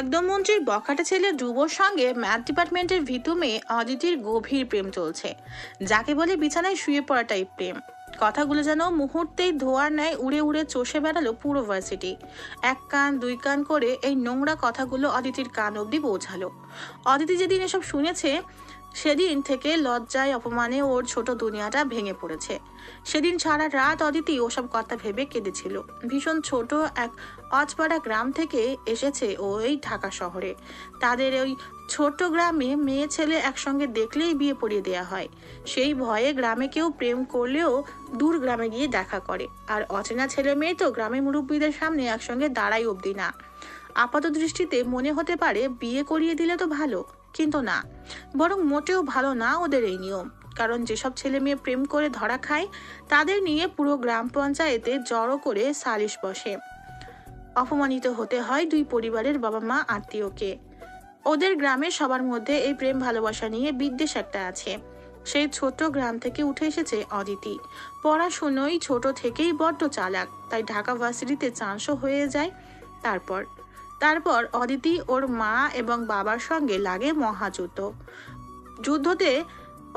একদম মন্ত্রীর বখাটে ছেলে ধ্রুবর সঙ্গে ম্যাথ ডিপার্টমেন্টের ভিতু মেয়ে অদিতির গভীর প্রেম চলছে, যাকে বলে বিছানায় শুয়ে পড়া টাইপ প্রেম। কথাগুলো যেন মুহূর্তেই ধোয়ার ন্যায় উড়ে উড়ে চষে বেড়ালো পুরো ভার্সিটি। এক কান দুই কান করে এই নোংরা কথাগুলো অদিতির কান অবধি পৌঁছালো। অদিতি যেদিন এসব শুনেছে সেদিন থেকে লজ্জায় অপমানে ওর ছোট দুনিয়াটা ভেঙে পড়েছে। সেদিন সারা রাত অদিতি ওসব কথা ভেবে কেঁদেছিল। ভীষণ ছোট এক অজপাড়া গ্রাম থেকে এসেছে ও এই ঢাকা শহরে। তাদের ওই ছোট্ট গ্রামে মেয়ে ছেলে একসঙ্গে দেখলেই বিয়ে পড়িয়ে দেয়া হয়। সেই ভয়ে গ্রামে কেউ প্রেম করলেও দূর গ্রামে গিয়ে দেখা করে। আর অচেনা ছেলে মেয়ে তো গ্রামের মুরব্বীদের সামনে একসঙ্গে দাঁড়াই অবধি না। আপাত দৃষ্টিতে মনে হতে পারে বিয়ে করিয়ে দিলে তো ভালো, কিন্তু না, বরং মোটেও ভালো না ওদের এই নিয়ম। কারণ যেসব ছেলে মেয়ে প্রেম করে ধরা খায় তাদের নিয়ে পুরো গ্রাম পঞ্চায়েতে জড়ো করে সালিশ বসে। অপমানিত হতে হয় দুই পরিবারের বাবা মা আত্মীয়কে। ওদের গ্রামের সবার মধ্যে এই প্রেম ভালোবাসা নিয়ে বিদ্বেষ একটা আছে। সেই ছোট্ট গ্রাম থেকে উঠে এসেছে অদিতি। পড়াশুনোই ছোট থেকেই বড্ড চালাক, তাই ঢাকা ভার্সিটিতে চান্সও হয়ে যায়। তারপর তারপর অদিতি ওর মা এবং বাবার সঙ্গে লাগে মহাযুদ্ধ। যুদ্ধতে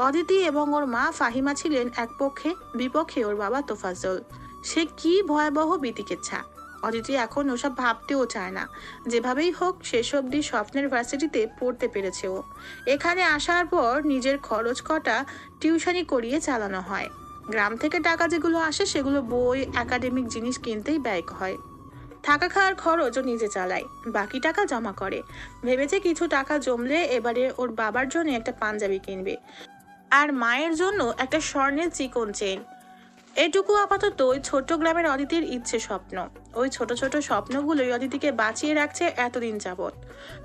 অদিতি এবং ওর মা ফাহিমা ছিলেন এক পক্ষে, বিপক্ষে ওর বাবা তোফাজ্জল। সে কি ভয়াবহ বিতিকেচ্ছা! অদিতি এখন ওসব ভাবতেও চায় না। যেভাবেই হোক শেষ অবধি স্বপ্নের ভার্সিটিতে পড়তে পেরেছে ও। এখানে আসার পর নিজের খরচ কটা টিউশনি করিয়ে চালানো হয়। গ্রাম থেকে টাকা যেগুলো আসে সেগুলো বই একাডেমিক জিনিস কিনতেই ব্যয় হয়। থাকা খাওয়ার খরচও নিজে চালায়, বাকি টাকা জমা করে। ভেবেছে কিছু টাকা জমলে এবারে ওর বাবার জন্য একটা পাঞ্জাবি কিনবে, আর মায়ের জন্য একটা স্বর্ণের চিকন চেন। এটুকু আপাতত ওই ছোট্ট গ্রামের অদিতির ইচ্ছে স্বপ্ন। ওই ছোট ছোট স্বপ্নগুলোই অদিতিকে বাঁচিয়ে রাখছে এতদিন যাবৎ।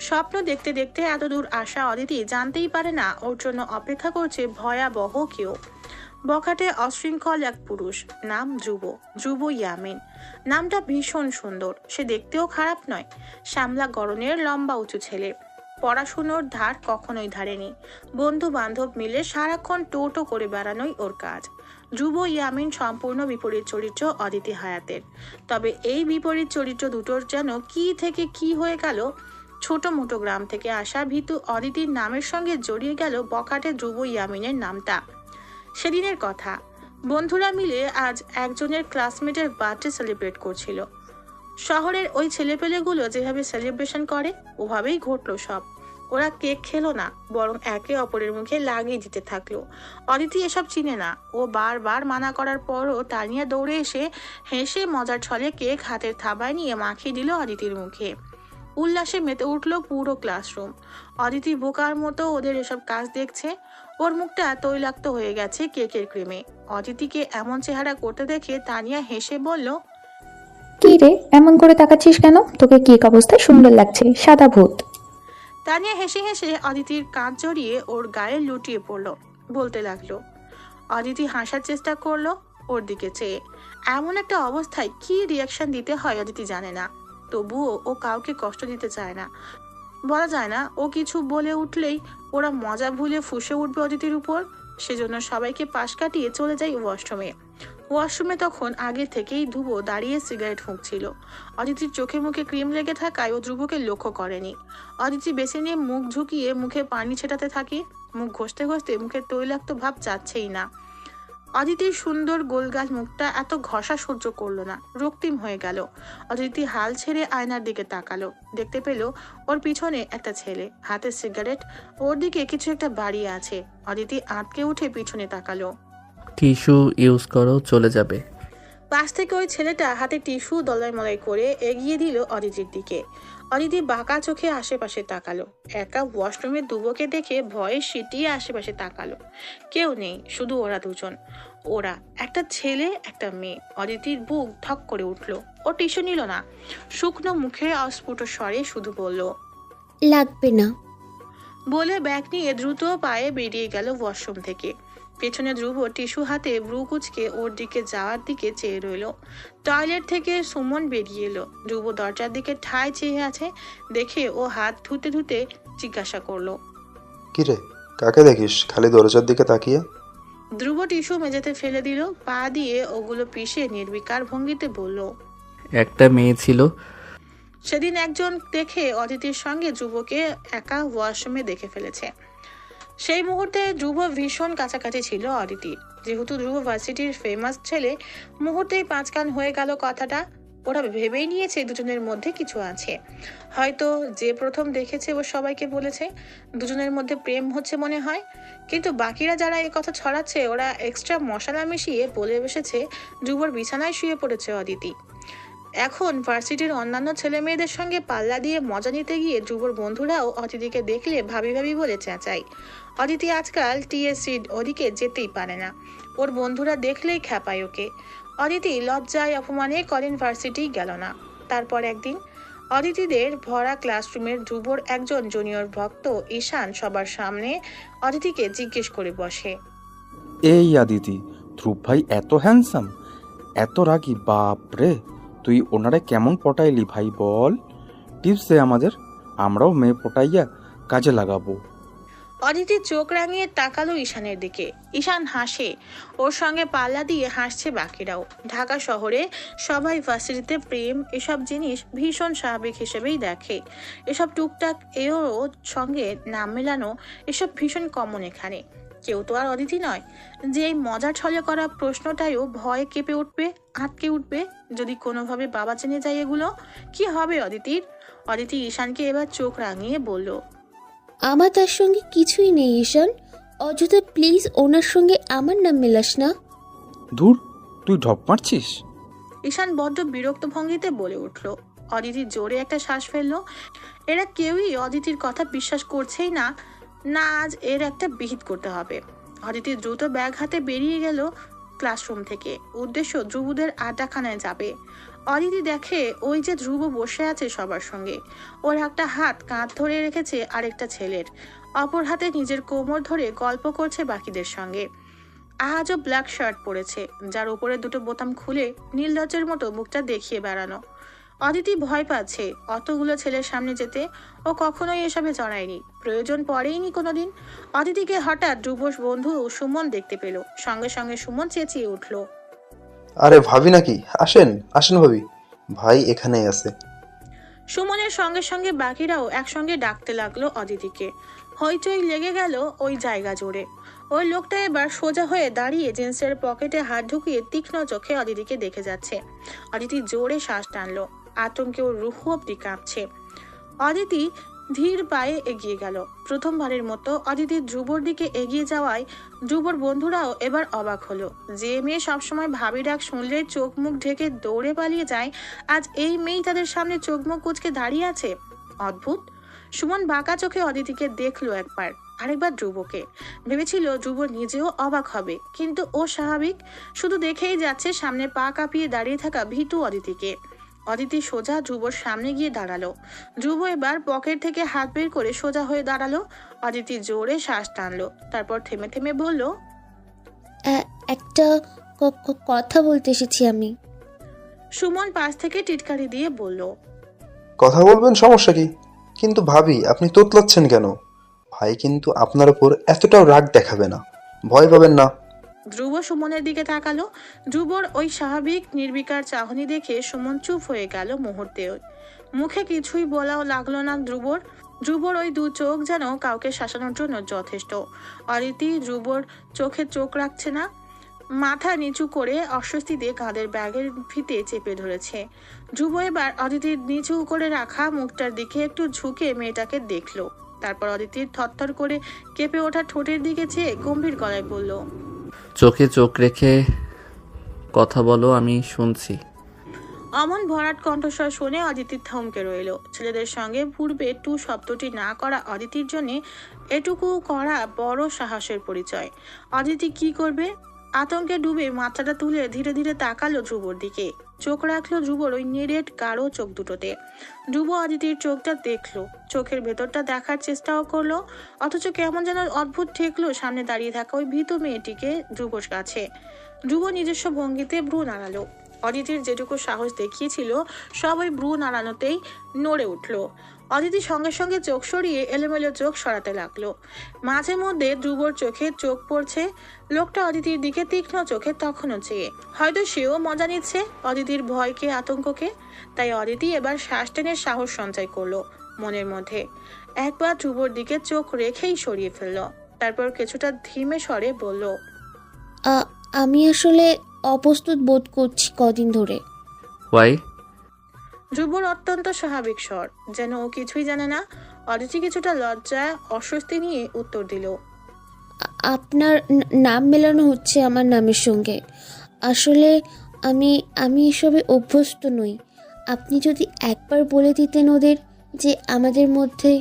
স্বপ্ন দেখতে দেখতে এত দূর আসা অদিতি জানতেই পারে না ওর জন্য অপেক্ষা করছে ভয়াবহ কেউ। বখাটে অশৃঙ্খল এক পুরুষ, নাম ধ্রুব। ধ্রুব ইয়ামিন নামটা ভীষণ সুন্দর। সে দেখতেও খারাপ নয়। শ্যামলা গড়নের লম্বা উঁচু ছেলে। পড়াশুনোর ধার কখনোই ধারেনি। বন্ধু বান্ধব মিলে সারাক্ষণ টোটো করে বেড়ানোই ওর কাজ। ধ্রুব ইয়ামিন সম্পূর্ণ বিপরীত চরিত্র অদিতি হায়াতের। তবে এই বিপরীত চরিত্র দুটোর যেন কি থেকে কি হয়ে গেল। ছোট মোটো গ্রাম থেকে আসা ভীতু অদিতির নামের সঙ্গে জড়িয়ে গেল বখাটে ধ্রুব ইয়ামিনের নামটা। সেদিনের কথা, বন্ধুরা মিলে আজ একজনের ক্লাসমেটের বার্থডে সেলিব্রেট করছিল। শহরের ওই ছেলেপেলেগুলো যেভাবে সেলিব্রেশন করে ওভাবেই ঘটলো সব। ওরা কেক খেলো না, বরং একে অপরের মুখে লাগিয়ে দিতে থাকলো। অদিতি এসব চিনে না। ও বারবার মানা করার পরও তানিয়া দৌড়ে এসে হেসে মজার ছলে কেক হাতের থাবায় নিয়ে মাখিয়ে দিল অদিতির মুখে। উল্লাসে মেতে উঠল পুরো ক্লাসরুম। অদিতি বোকার মতো ওদের এসব কাজ দেখছে। ওর মুখটা তৈলাক্ত হয়ে গেছে কেকের ক্রিমে। অদিতিকে এমন চেহারা করতে দেখে তানিয়া হেসে বলল, কি রে, এমন করে তাকাচ্ছিস কেন? তোকে কেক অবস্থায় সুন্দর লাগছে, সাদা ভূত। তানিয়া হেসে হেসে অদিতির কাঁধ জড়িয়ে ওর গায়ে লুটিয়ে পড়ল। বলতে লাগলো। অদিতি হাসার চেষ্টা করলো ওর দিকে চেয়ে। এমন একটা অবস্থায় কি রিয়াকশন দিতে হয় অদিতি জানে না। তবুও ও কাউকে কষ্ট দিতে চায় না। বলা যায় না ও কিছু বলে উঠলেই ওরা মজা ভুলে ফুঁসে উঠবে অদিতির উপর। সেজন্য সবাইকে পাশ কাটিয়ে চলে যায় ওয়াশরুমে। ওয়াশরুমে তখন আগে থেকেই ধ্রুব দাঁড়িয়ে সিগারেট ফুঁকছিল। অদিতির চোখে মুখে ক্রিম লেগে থাকায় ও ধ্রুবকে লক্ষ্য করেনি। অদিতি বেছে নিয়ে মুখ ঝুঁকিয়ে মুখে পানি ছেটাতে থাকে। মুখ ঘষতে ঘষতে মুখে তৈলাক্ত ভাব যাচ্ছেই না। অদিতির সুন্দর গোলগাল মুখটা এত ঘষা সহ্য করলো না, রক্তিম হয়ে গেল। অদিতি হাল ছেড়ে আয়নার দিকে তাকালো। দেখতে পেল ওর পিছনে একটা ছেলে, হাতে সিগারেট, ওর দিকে কিছু একটা বাড়িয়ে আছে। অদিতি আঁতকে উঠে পিছনে তাকালো। টিস্যু ইউজ করো, চলে যাবে। পাশ থেকে ওই ছেলেটা হাতে টিস্যু দলাই মলাই করে এগিয়ে দিল অদিতির দিকে। অদিতি বাঁকা চোখে আশেপাশে তাকালো। একা ওয়াশরুমে দুবকে দেখে ভয়ে সিটিয়ে আশেপাশে তাকালো। কেউ নেই, শুধু ওরা দুজন। ওরা একটা ছেলে একটা মেয়ে। অদিতির বুক ধক করে উঠল। ও টিস্যু নিল না। শুকনো মুখে অস্ফুট স্বরে শুধু বলল, লাগবে না। বলে ব্যাগ নিয়ে দ্রুত পায়ে বেরিয়ে গেল ওয়াশরুম থেকে। পেছনে ধ্রুব টিস্যু হাতে ব্রু কুচকে ওর দিকে যাওয়ার দিকে চেয়ে রইল। টয়লেট থেকে সুমন বেরিয়ে এলো। ধ্রুব দরজার দিকে ঠায় চেয়ে আছে দেখে ও হাত ধুতে ধুতে জিজ্ঞাসা করলো, কিরে, কাকে দেখিস খালি দরজার দিকে তাকিয়ে? ধ্রুব টিস্যু মেঝেতে ফেলে দিল। পা দিয়ে ওগুলো পিষে নির্বিকার ভঙ্গিতে বলল, একটা মেয়ে ছিল। সেদিন একজন দেখে অদিতির সঙ্গে ধ্রুবকে একা ওয়াশরুমে দেখে ফেলেছে। সেই মুহূর্তে ধ্রুব ভীষণ কাছাকাছি ছিল অদিতির। যেহেতু ধ্রুব ভার্সিটির ফেমাস ছেলে, মুহূর্তেই পাঁচকান হয়ে গেল কথাটা। ওরা ভেবেই নিয়েছে দুজনের মধ্যে কিছু আছে। হয়তো যে প্রথম দেখেছে ও সবাইকে বলেছে দুজনের মধ্যে প্রেম হচ্ছে মনে হয়। কিন্তু বাকিরা যারা এ কথা ছড়াচ্ছে ওরা এক্সট্রা মশলা মিশিয়ে বলে বসেছে ধ্রুবর বিছানায় শুয়ে পড়েছে অদিতি। এখন ভার্সিটির অন্যান্য ছেলে মেয়েদের সঙ্গে পাল্লা দিয়ে মজা নিতে গিয়ে ধ্রুবর বন্ধুরাও অদিতিকে দেখলে ভাবি ভাবি বলে চেঁচাই। অদিতি আজকাল টিএসসি ওদিকে যেতেই পারে না, ওর বন্ধুরা দেখলেই খ্যাপায় ওকে। অদিতি লজ্জায় অপমানে কদিন ভার্সিটি গেল না। তারপর একদিন অদিতিদের ভরা ক্লাসরুমের ধ্রুবর একজন জুনিয়র ভক্ত ঈশান সবার সামনে অদিতিকে জিজ্ঞেস করে বসে, এই আদিতি, ধ্রুব ভাই এত হ্যান্ডসাম, এত রাগী, বাপ রে! তুই ওনারে কেমন পটাইলি ভাই বল, টিপস দে আমাদের, আমরাও মেয়ে পটাইয়া কাজে লাগাবো। অদিতি চোখ রাঙিয়ে তাকালো ঈশানের দিকে। ঈশান হাসে, ওর সঙ্গে পাল্লা দিয়ে হাসছে বাকিরাও। ঢাকা শহরে সবাই ভার্সিটিতে প্রেম এসব জিনিস ভীষণ স্বাভাবিক হিসেবেই দেখে। এসব টুকটাক এও সঙ্গে নাম মেলানো এসব ভীষণ কমন এখানে। কেউ তো আর অদিতি নয় যে এই মজা ছলে করা প্রশ্নটাইও ভয়ে কেঁপে উঠবে, আটকে উঠবে। যদি কোনোভাবে বাবা জেনে যায় এগুলো, কি হবে অদিতির? অদিতি ঈশানকে এবার চোখ রাঙিয়ে বলল, আমার তার সঙ্গে কিছুই নেই ঈশান, অযথা প্লিজ ওনার সঙ্গে আমার নাম মেলাস না। ধুর, তুই ঢপ মারছিস? ঈশান বড্ড বিরক্ত ভঙ্গিতে বলে উঠল। অদিতি জোরে একটা শ্বাস ফেললো। এরা কেউই অদিতির কথা বিশ্বাস করছেই না। না, আজ এর একটা বিহিত করতে হবে। অদিতি দ্রুত ব্যাগ হাতে বেরিয়ে গেল ক্লাসরুম থেকে। উদ্দেশ্য ধ্রুবদের আড্ডাখানায় যাবে। অদিতি দেখে ওই যে ধ্রুব বসে আছে সবার সঙ্গে। ওর একটা হাত কাঁধ ধরে রেখেছে আরেকটা ছেলের, অপর হাতে নিজের কোমর ধরে গল্প করছে বাকিদের সঙ্গে। আজও ব্ল্যাক শার্ট পরেছে, যার উপরে দুটো বোতাম খুলে নীলদজ্জের মতো মুখটা দেখিয়ে বেড়ানো। অদিতি ভয় পাচ্ছে অতগুলো ছেলের সামনে যেতে। ও কখনোই এসবে জড়ায়নি, প্রয়োজন পড়েইনি কোনোদিন। অদিতিকে হঠাৎ ধ্রুবর বন্ধু সুমন দেখতে পেল। সঙ্গে সঙ্গে সুমন চেঁচিয়ে উঠল, আরে ভাবি নাকি? আসেন আসেন ভাবি, ভাই এখানেই আছে। সুমনের সঙ্গে সঙ্গে বাকিরাও একসঙ্গে ডাকতে লাগলো অদিতিকে। হইচই লেগে গেল ওই জায়গা জুড়ে। ওই লোকটা এবার সোজা হয়ে দাঁড়িয়ে জিন্সের পকেটে হাত ঢুকিয়ে তীক্ষ্ণ চোখে অদিতিকে দেখে যাচ্ছে। অদিতি জোরে শ্বাস টানলো, আতঙ্কে ওর রুহু অব্দি কাঁপছে। অদিতি ধীর পায়ে এগিয়ে গেল। প্রথমবারের মতো অদিতি ধ্রুবর দিকে এগিয়ে যাওয়ায় ধ্রুবর বন্ধুরাও এবার অবাক হলো। যে মেয়ে সবসময় ভাবি ডাক শুনলে চোখ মুখ ঢেকে দৌড়ে পালিয়ে যায়, আজ এই মেয়েই তাদের সামনে চোখ মুখ কুঁচকে দাঁড়িয়ে আছে। অদ্ভুত। সুমন বাঁকা চোখে অদিতিকে দেখলো একবার, আরেকবার ধ্রুবকে। ভেবেছিল ধ্রুব নিজেও অবাক হবে, কিন্তু ও স্বাভাবিক, শুধু দেখেই যাচ্ছে সামনে পা কাঁপিয়ে দাঁড়িয়ে থাকা ভীতু অদিতিকে। অদিতি সোজা ধ্রুবর সামনে গিয়ে দাঁড়ালো। ধ্রুব এবার পকেট থেকে হাত বের করে সোজা হয়ে দাঁড়ালো। অদিতি জোরে শ্বাস টানলো, তারপর থেমে থেমে বলল, একটা কথা বলতে এসেছি আমি। সুমন পাশ থেকে টিটকারি দিয়ে বলল, কথা বলবেন, সমস্যা কি? কিন্তু ভাবি আপনি তোতলাচ্ছেন কেন? ভাই কিন্তু আপনার উপর এতটাও রাগ দেখাবে না, ভয় পাবেন না। ধ্রুব সুমনের দিকে তাকালো। ধ্রুবর ওই স্বাভাবিক নির্বিকার চাহনি দেখে সুমন চুপ হয়ে গেল মুহূর্তে। মুখে কিছুই বলাও লাগলো না ধ্রুবর ওই দু চোখ যেন কাউকে শাসানোর জন্য যথেষ্ট। অদিতি ধ্রুবর চোখে চোখ রাখছে না, মাথা নিচু করে অস্বস্তিতে কাঁধের ব্যাগের ফিতে চেপে ধরেছে। ধ্রুব এবার অদিতির নিচু করে রাখা মুখটার দিকে একটু ঝুঁকে মেয়েটাকে দেখলো। তারপর অদিতির থরথর করে কেঁপে ওঠা ঠোঁটের দিকে চেয়ে গম্ভীর গলায় বলল, চোখে চোখ রেখে কথা বলো, আমি শুনছি। অমন ভরাট কণ্ঠস্বর শুনে অদিতি থমকে রইল। ছেলেদের সঙ্গে পূর্বে টু শব্দটি না করা অদিতির জন্য এটুকু করা বড় সাহসের পরিচয়। অদিতি কি করবে? আতঙ্কে ডুবে মাথাটা তুলে ধীরে ধীরে তাকালো ধ্রুবর দিকে। চোখ রাখলো ধ্রুবর ওই নিরেট গাঢ় চোখ দুটোতে। ধ্রুব অদিতির চোখটা দেখলো, চোখের ভেতরটা দেখার চেষ্টাও করলো, অথচ কেমন যেন অদ্ভুত ঠেকলো সামনে দাঁড়িয়ে থাকা ওই ভীত মেয়েটিকে ধ্রুবর কাছে। ধ্রুব নিজস্ব ভঙ্গিতে ভ্রু নাড়ালো। অদিতির যেটুকু সাহস দেখিয়েছিল সব ওই ভ্রু নাড়ানোতেই নড়ে উঠল। অদিতি সঙ্গে সঙ্গে চোখ সরিয়ে এলোমেলো চোখ সরাতে লাগলো। মাঝে মধ্যে ধ্রুবর চোখে চোখ পড়ছে। লোকটা অদিতির দিকে তীক্ষ্ণ চোখে তখনও চেয়ে, হয়তো সেও মজা নিচ্ছে অদিতির ভয়কে আতঙ্ককে। তাই অদিতি এবার শ্বাস টেনে সাহস সঞ্চয় করলো মনের মধ্যে। একবার ধ্রুবর দিকে চোখ রেখেই সরিয়ে ফেললো। তারপর কিছুটা ধীমে স্বরে বলল, আমি আসলে অপ্রস্তুত বোধ করছি কদিন ধরে। ওয়াই? ধ্রুবর অত্যন্ত স্বাভাবিক স্বর, যেন ও কিছুই জানে না। অদিতি কিছুটা লজ্জায় অস্বস্তি নিয়ে উত্তর দিল, আপনার নাম মেলানো হচ্ছে আমার নামের সঙ্গে। আসলে আমি এসবে অভ্যস্ত নই। আপনি যদি একবার বলে দিতেন ওদের যে আমাদের মধ্যে।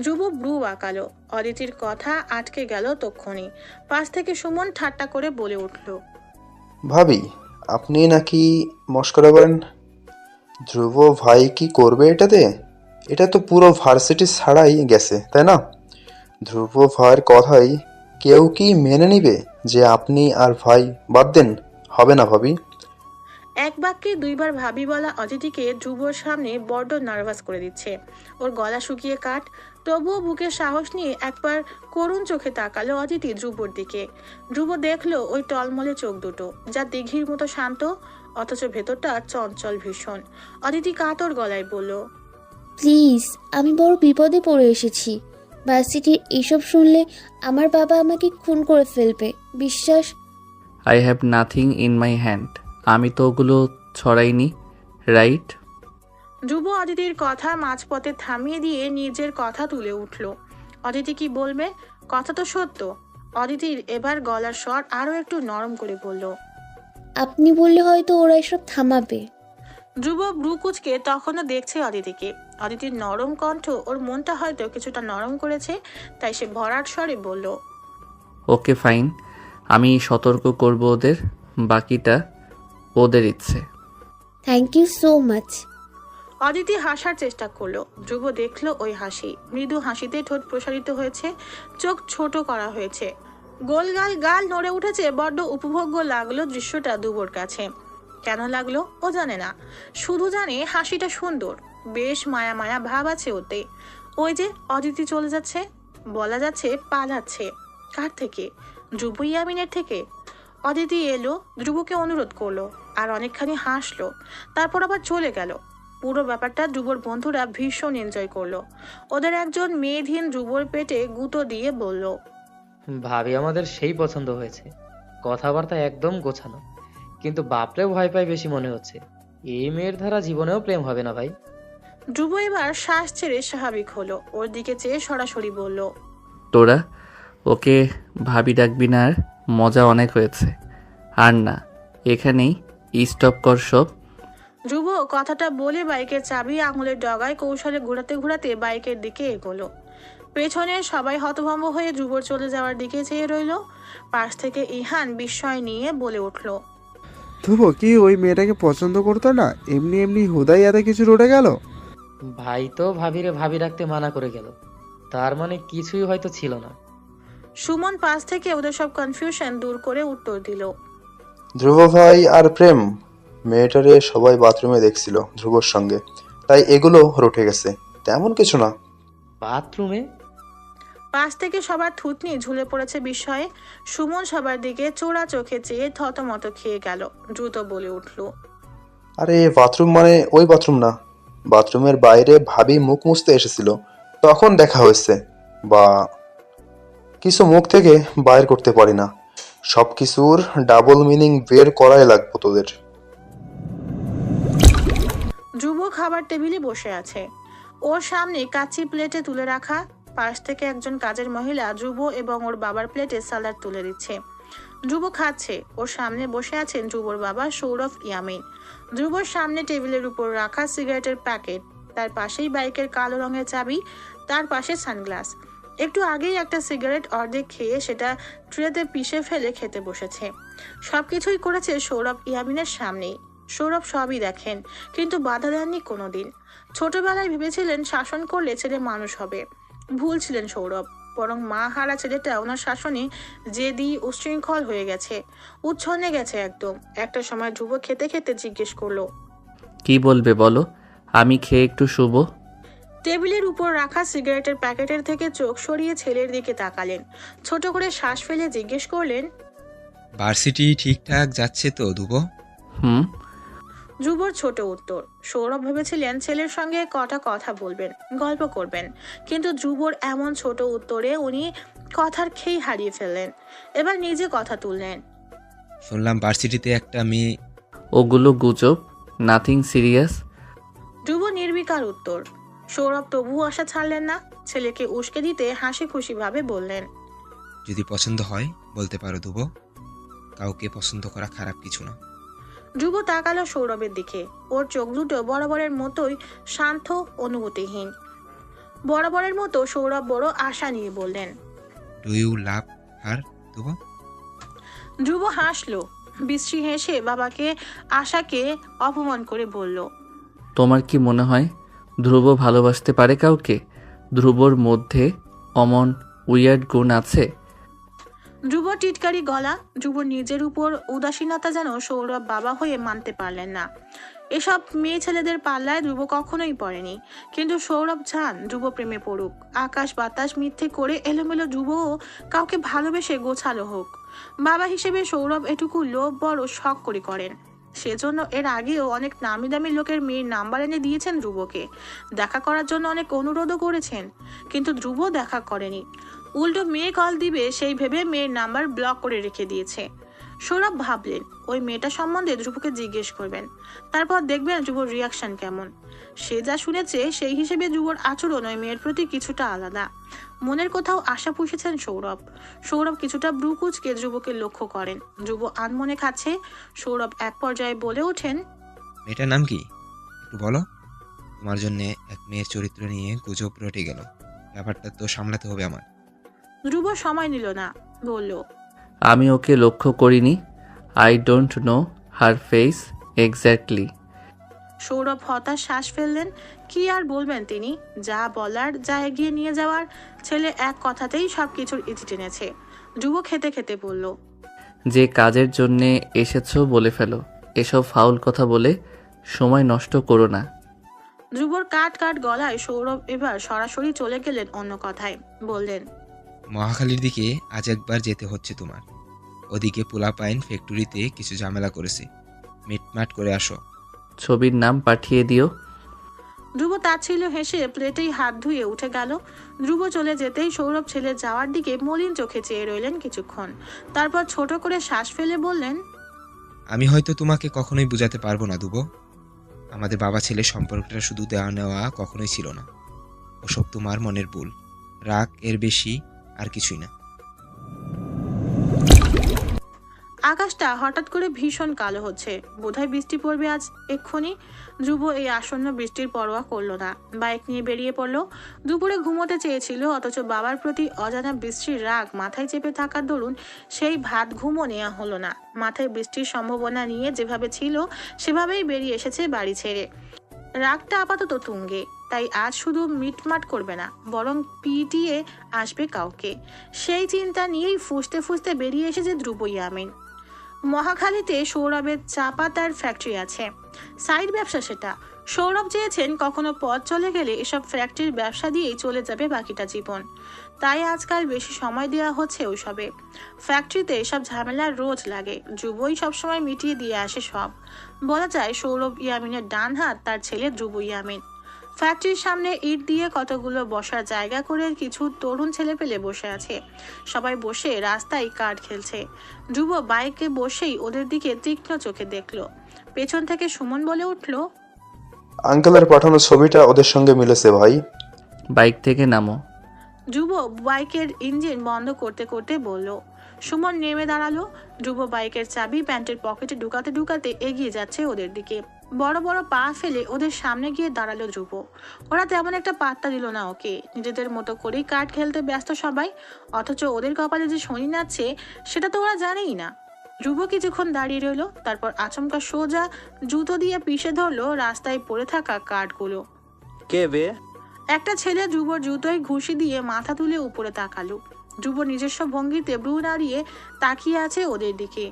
ধ্রুব ব্রু আঁকালো। অদিতির কথা আটকে গেল তক্ষুনি। পাশ থেকে সুমন ঠাট্টা করে বলে উঠল, ভাবি, আপনি নাকি মস্করা করেন? ধ্রুব ভাই কি করবে এটাতে? এটা তো পুরো ভার্সিটি ছাড়াই গেছে, তাই না? ধ্রুব ভাইয়ের কথাই কেউ কি মেনে নিবে যে আপনি আর ভাই বাদ দেন? হবে না ভাবি। এক বাক্যে দুইবার ভাবি বলা অদিতিকে ধ্রুবর সামনে বড্ড নার্ভাস করে দিচ্ছে। ওর গলা শুকিয়ে কাঠ। তবুও বুকে সাহস নিয়ে একবার করুণ চোখে তাকালো অদিতি ধ্রুবর দিকে। ধ্রুব দেখলো ওই টলমলে চোখ দুটো, যা দিঘির মতো শান্ত, অথচ ভেতরটা চঞ্চল ভীষণ। অদিতি কাতর গলায় বলল, প্লিজ, আমি বড় বিপদে পড়ে এসেছি। ভার্সিটির এইসব শুনলে আমার বাবা আমাকে খুন করে ফেলবে। বিশ্বাস। I have nothing in my hand. আমি তো ওগুলো ছড়াইনি, রাইট? ধ্রুব অদিতির কথা মাঝপথে থামিয়ে দিয়ে নিজের কথা তুলে উঠল। অদিতি কি বলবে? কথা তো সত্য। অদিতির এবার গলার স্বর আরো একটু নরম করে বলল, আপনি বললে হয়তো ওরা এসব থামাবে। ধ্রুব ব্রুকুচকে তখনও দেখছে অদিতিকে। অদিতির নরম কণ্ঠ ওর মনটা হয়তো কিছুটা নরম করেছে, তাই সে ভরাট স্বরে বলল, ওকে ফাইন, আমি সতর্ক করব ওদের, বাকিটা ওদের ইচ্ছে। Thank you so much. Aditi হাসার চেষ্টা করলো। ধ্রুব দেখলো ওই হাসি, মৃদু হাসিতে ঠোঁট প্রসারিত হয়েছে, চোখ ছোট করা হয়েছে, গোলগাল গাল নড়ে উঠেছে। বড্ড উপভোগ্য লাগলো দৃশ্যটা ধ্রুবর কাছে। কেন লাগলো ও জানে না, শুধু জানে হাসিটা সুন্দর, বেশ মায়া মায়া ভাব আছে ওতে। ওই যে অদিতি চলে যাচ্ছে, বলা যাচ্ছে পালাচ্ছে। কার থেকে? ধ্রুব ইয়ামিনের থেকে। অদিতি এলো, ধ্রুবকে অনুরোধ করলো, আর অনেকখানি হাসলো, তারপর আবার চলে গেল। পুরো ব্যাপারটা ধ্রুবর বন্ধুরা ভীষণ এনজয় করলো। ওদের একজন মেয়েধীন ধ্রুবর পেটে গুঁতো দিয়ে বলল, ভাবি আমাদের সেই পছন্দ হয়েছে, কথাবার্তা একদম গোছানো, কিন্তু বাপরে ভয় পায় বেশি মনে হচ্ছে। এই মেয়ের ধারা জীবনেও প্রেম হবে না ভাই। ধ্রুব এবার শ্বাস ছেড়ে স্বাভাবিক হলো, ওর দিকে চেয়ে সরাসরি বলল, তোরা ওকে ভাবি ডাকবি না আর, মজা অনেক হয়েছে। আর না, এখানেই স্টপ কর সব। ধ্রুব কথাটা বলে বাইকের চাবি আঙুলের ডগায় কৌশলে ঘোরাতে ঘোরাতে বাইকের দিকে এগোলো। পেছনে সবাই হতভম্ব হয়ে ধ্রুবর চলে যাওয়ার দিকে চেয়ে রইল। পাশ থেকে ইহান বিস্ময় নিয়ে বলে উঠল, ধ্রুব কি ওই মেয়েটাকে পছন্দ করতো না? এমনি এমনি হুদাই এত কিছু রটে গেল। ভাই তো ভাবিরে ভাবি রাখতে মানা করে গেল, তার মানে কিছুই হয়তো ছিল না। সুমন পাশ থেকে ওদের সব কনফিউশন দূর করে উত্তর দিল, ধ্রুব ভাই আর প্রেম, মেয়েটারে সবাই বাথরুমে দেখছিল ধ্রুবর সঙ্গে, তাই এগুলো রটে গেছে, তেমন কিছু না। বাথরুমে? পাশ থেকে সবার থুতনি ঝুলে পড়েছে বিস্ময়ে। সুমন সবার দিকে চোরা চোখে চেয়ে থতমত খেয়ে গেল। দ্রুত বলে উঠল, আরে বাথরুম মানে ওই বাথরুম না, বাথরুমের বাইরে ভাবি মুখ মুছতে এসেছিল, তখন দেখা হয়েছে। বা কিছু মুখ থেকে বাইর করতে পারি না, সব কিছুর ডাবল মিনিং বের করাই লাগবে তোদের। ধ্রুব খাবার টেবিলে বসে আছে, ওর সামনে কাচ্চি প্লেটে তুলে রাখা। পাশ থেকে একজন কাজের মহিলা ধ্রুব এবং ওর বাবার প্লেটে সালাড তুলে দিচ্ছে। ধ্রুব খাচ্ছে, ওর সামনে বসে আছেন ধ্রুবর বাবা সৌরভ ইয়ামিন। ধ্রুবর সামনে টেবিলের উপর রাখা সিগারেটের প্যাকেট, তার পাশেই বাইকের কালো রঙের চাবি, তার পাশে সানগ্লাস। একটু আগেই একটা সিগারেট অর্ধেক খেয়ে সেটা ট্রেতে পিষে ফেলে খেতে বসেছে। সবকিছুই করেছে সৌরভ ইয়ামিনের সামনেই। সৌরভ সবই দেখেন, কিন্তু বাধা দেননি কোনোদিন। ছোটবেলায় ভেবেছিলেন শাসন করলে ছেলে মানুষ হবে, ভুল ছিলেন সৌরভ। বরং মা হারা ছেলেটা ওনার শাসনে জেদি উচ্ছৃঙ্খল হয়ে গেছে, উচ্ছন্নে গেছে একদম। একটা সময় ধ্রুব খেতে খেতে জিজ্ঞেস করলো, কি বলবে বলো, আমি খেয়ে একটু শুব। টেবিলের উপর রাখা সিগারেটের প্যাকেটের থেকে চোখ সরিয়ে ছেলের দিকে তাকালেন, ছোট করে শ্বাস ফেলে জিজ্ঞেস করলেন, ভার্সিটি ঠিকঠাক যাচ্ছে তো ধ্রুব? হুম। ধ্রুবর ছোট উত্তর। সৌরভ ভেবেছিলেন ছেলের সঙ্গে কটা কথা বলবেন, গল্প করবেন, কিন্তু ধ্রুবর এমন ছোট উত্তরে উনি কথার খেই হারিয়ে ফেললেন। এবার নিজে কথা তুললেন, শুনলাম ভার্সিটিতে একটা মেয়ে। ওগুলো গুজব, নাথিং সিরিয়াস। ধ্রুব নির্বিকার উত্তর। সৌরভ তবুও আশা ছাড়লেন না, ছেলেকে উস্কে দিতে হাসি খুশি ভাবে বললেন, যদি পছন্দ হয় বলতে পারো ধ্রুব, কাউকে পছন্দ করা খারাপ কিছু না। ধ্রুব তাকালো সৌরভের দিকে। ওর চোখ দুটো বরাবরের মতোই শান্ত, অনুভূতিহীন। বরাবরের মতো সৌরভ বড় আশা নিয়ে বললেন, ডু ইউ লাভ হার ধ্রুব? ধ্রুব হাসলো, বিশ্রী হেসে বাবাকে আশাকে অপমান করে বলল, তোমার কি মনে হয় ধ্রুব ভালোবাসতে পারে কাউকে? ধ্রুবর মধ্যে অমন উইয়ার্ড গুণ আছে। ধ্রুব টিটকারি গলা। ধ্রুব নিজের উপর উদাসীনতা যেন সৌরভ বাবা হয়ে মানতে পারলেন না। এসব মেয়ে ছেলেদের পাল্লায় ধ্রুব কখনোই পড়েনি, কিন্তু সৌরভ চান ধ্রুব প্রেমে পড়ুক। আকাশ বাতাস মিথ্যে করে এলোমেলো ধ্রুবও কাউকে ভালোবেসে গোছালো হোক। বাবা হিসেবে সৌরভ এটুকু লোভ বড় শখ করে করেন। সেজন্য এর আগেও অনেক নামি দামি লোকের মেয়ের নাম্বার এনে দিয়েছেন ধ্রুবকে। দেখা করার জন্য অনেক অনুরোধও করেছেন, কিন্তু ধ্রুব দেখা করেনি। উল্টো মেয়ে কল দিবে সেই ভেবে মেয়ের নাম্বার ব্লক করে রেখে দিয়েছে। সৌরভ ভাবলেন ওই মেয়েটা সম্বন্ধে ধ্রুবকে জিজ্ঞেস করবেন, তারপর দেখবেন ধ্রুবর রিয়াকশন কেমন। সে যা শুনেছে সেই হিসেবে ধ্রুবর আচরণ ওই মেয়ের প্রতি কিছুটা আলাদা। মনের কোথাও আশা পুষেছেন সৌরভ। সৌরভ কিছুটা ব্রু কুঁচকে ধ্রুবকে লক্ষ্য করেন। ধ্রুব আনমনে খাচ্ছে। সৌরভ এক পর্যায়ে বলে ওঠেন, মেয়েটার নাম কি একটু বলো? তোমার জন্যে এক মেয়ের চরিত্র নিয়ে গুজব রটে গেল, ব্যাপারটা তো সামলাতে হবে আমার। ধ্রুব সময় নিল না, বলল, আমি ওকে লক্ষ্য করিনি। I don't know her face exactly. Sourav হতাশ শ্বাস ফেললেন। কি আর বলবেন তিনি? যা বলার, যা এগিয়ে নিয়ে যাওয়ার, ছেলে এক কথাতেই সবকিছুর ইতি টেনেছে। ধ্রুব খেতে খেতে বলল, যে কাজের জন্যে এসেছো বলে ফেলো। এসব ফাউল কথা বলে সময় নষ্ট করো না। ধ্রুবর কাট কাট গলায় সৌরভ এবার সরাসরি চলে গেলেন অন্য কথায়। বললেন, মহাখালীর দিকে আজ একবার যেতে হচ্ছে তোমার। ওদিকে পোলাপাইন ফ্যাক্টরিতে কিছু ঝামেলা করেছে, মিটমাট করে আসো। ছবির নাম পাঠিয়ে দিও। ধ্রুব তাচ্ছিল্য হেসে প্লেটেই হাত ধুয়ে উঠে গেল। ধ্রুব চলে যেতেই সৌরভ ছেলে যাওয়ার দিকে মলিন চোখে চেয়ে রইলেন কিছুক্ষণ। তারপর ছোট করে শ্বাস ফেলে বললেন, আমি হয়তো তোমাকে কখনোই বোঝাতে পারবো না ধ্রুব। আমাদের বাবা ছেলে সম্পর্কটা শুধু দেওয়া নেওয়া কখনোই ছিল না। ওসব তোমার মনের ভুল, রাগ, এর বেশি আর কিছুই না। আকাশটা হঠাৎ করে ভীষণ কালো হচ্ছে, বোধহয় বৃষ্টি পড়বে আজ এক্ষুনি। ধ্রুব এই আসন্ন বৃষ্টির পরোয়া করলো না, বাইক নিয়ে বেরিয়ে পড়লো। দুপুরে ঘুমোতে চেয়েছিল, অথচ বাবার প্রতি অজানা বৃষ্টির রাগ মাথায় চেপে থাকার দরুন সেই ভাত ঘুমও নেওয়া হলো না। মাথায় বৃষ্টির সম্ভাবনা নিয়ে যেভাবে ছিল সেভাবেই বেরিয়ে এসেছে বাড়ি ছেড়ে। রাগটা আপাতত তুঙ্গে, তাই আজ শুধু মিটমাট করবে না, বরং পিটিয়ে আসবে কাউকে। সেই চিন্তা নিয়েই ফুসতে ফুসতে বেরিয়ে এসেছে ধ্রুব ইয়ামিন। মহাখালীতে সৌরভের চা পাতার ফ্যাক্টরি আছে, সাইড ব্যবসা সেটা। সৌরভ চেয়েছেন কখনো পথ চলে গেলে এসব ফ্যাক্টরির ব্যবসা দিয়েই চলে যাবে বাকিটা জীবন। তাই আজকাল বেশি সময় দেওয়া হচ্ছে ওইসবে। ফ্যাক্টরিতে এসব ঝামেলা রোজ লাগে, ধ্রুবই সবসময় মিটিয়ে দিয়ে আসে সব। বলা যায় সৌরভ ইয়ামিনের ডান হাত, তার ছেলে ধ্রুব ইয়ামিন। ফ্যাক্টরির সামনে ইট দিয়ে কতগুলো বসার জায়গা করে কিছু তরুণ ছেলে পেলে বসে আছে। সবাই বসে রাস্তায় কার্ড খেলছে। ধ্রুব বাইকে বসেই ওদের দিকে তীক্ষ্ণ চোখে দেখলো। পেছন থেকে সুমন বলে উঠল, আঙ্কেলের পাঠানো ছবিটা ওদের সঙ্গে মিলেছে ভাই। বাইক থেকে নামো। ধ্রুব বাইকের ইঞ্জিন বন্ধ করতে করতে বলল। সুমন নেমে দাঁড়ালো। ধ্রুব বাইকের চাবি প্যান্টের পকেটে ঢুকাতে ঢুকাতে এগিয়ে যাচ্ছে ওদের দিকে। বড় বড় পা ফেলে ওদের সামনে গিয়ে দাঁড়ালো ধ্রুব। ওরা তেমন একটা পাত্তা দিল না ওকে, নিজেদের মতো করেই কার্ড খেলতে ব্যস্ত সবাই। অথচ ওদের কপালে যে শনি নাচছে সেটা তো ওরা জানেই না। ধ্রুব কিছুক্ষণ দাঁড়িয়ে রইল, তারপর আচমকা সোজা জুতো দিয়ে পিষে ধরলো রাস্তায় পড়ে থাকা কার্ডগুলো। কে বে? একটা ছেলে ধ্রুবর জুতোয় ঘুষি দিয়ে মাথা তুলে উপরে তাকালো। ধ্রুব নিজস্ব ভঙ্গিতে ব্রু নাড়িয়ে তাকিয়ে আছে ওদের দিকে।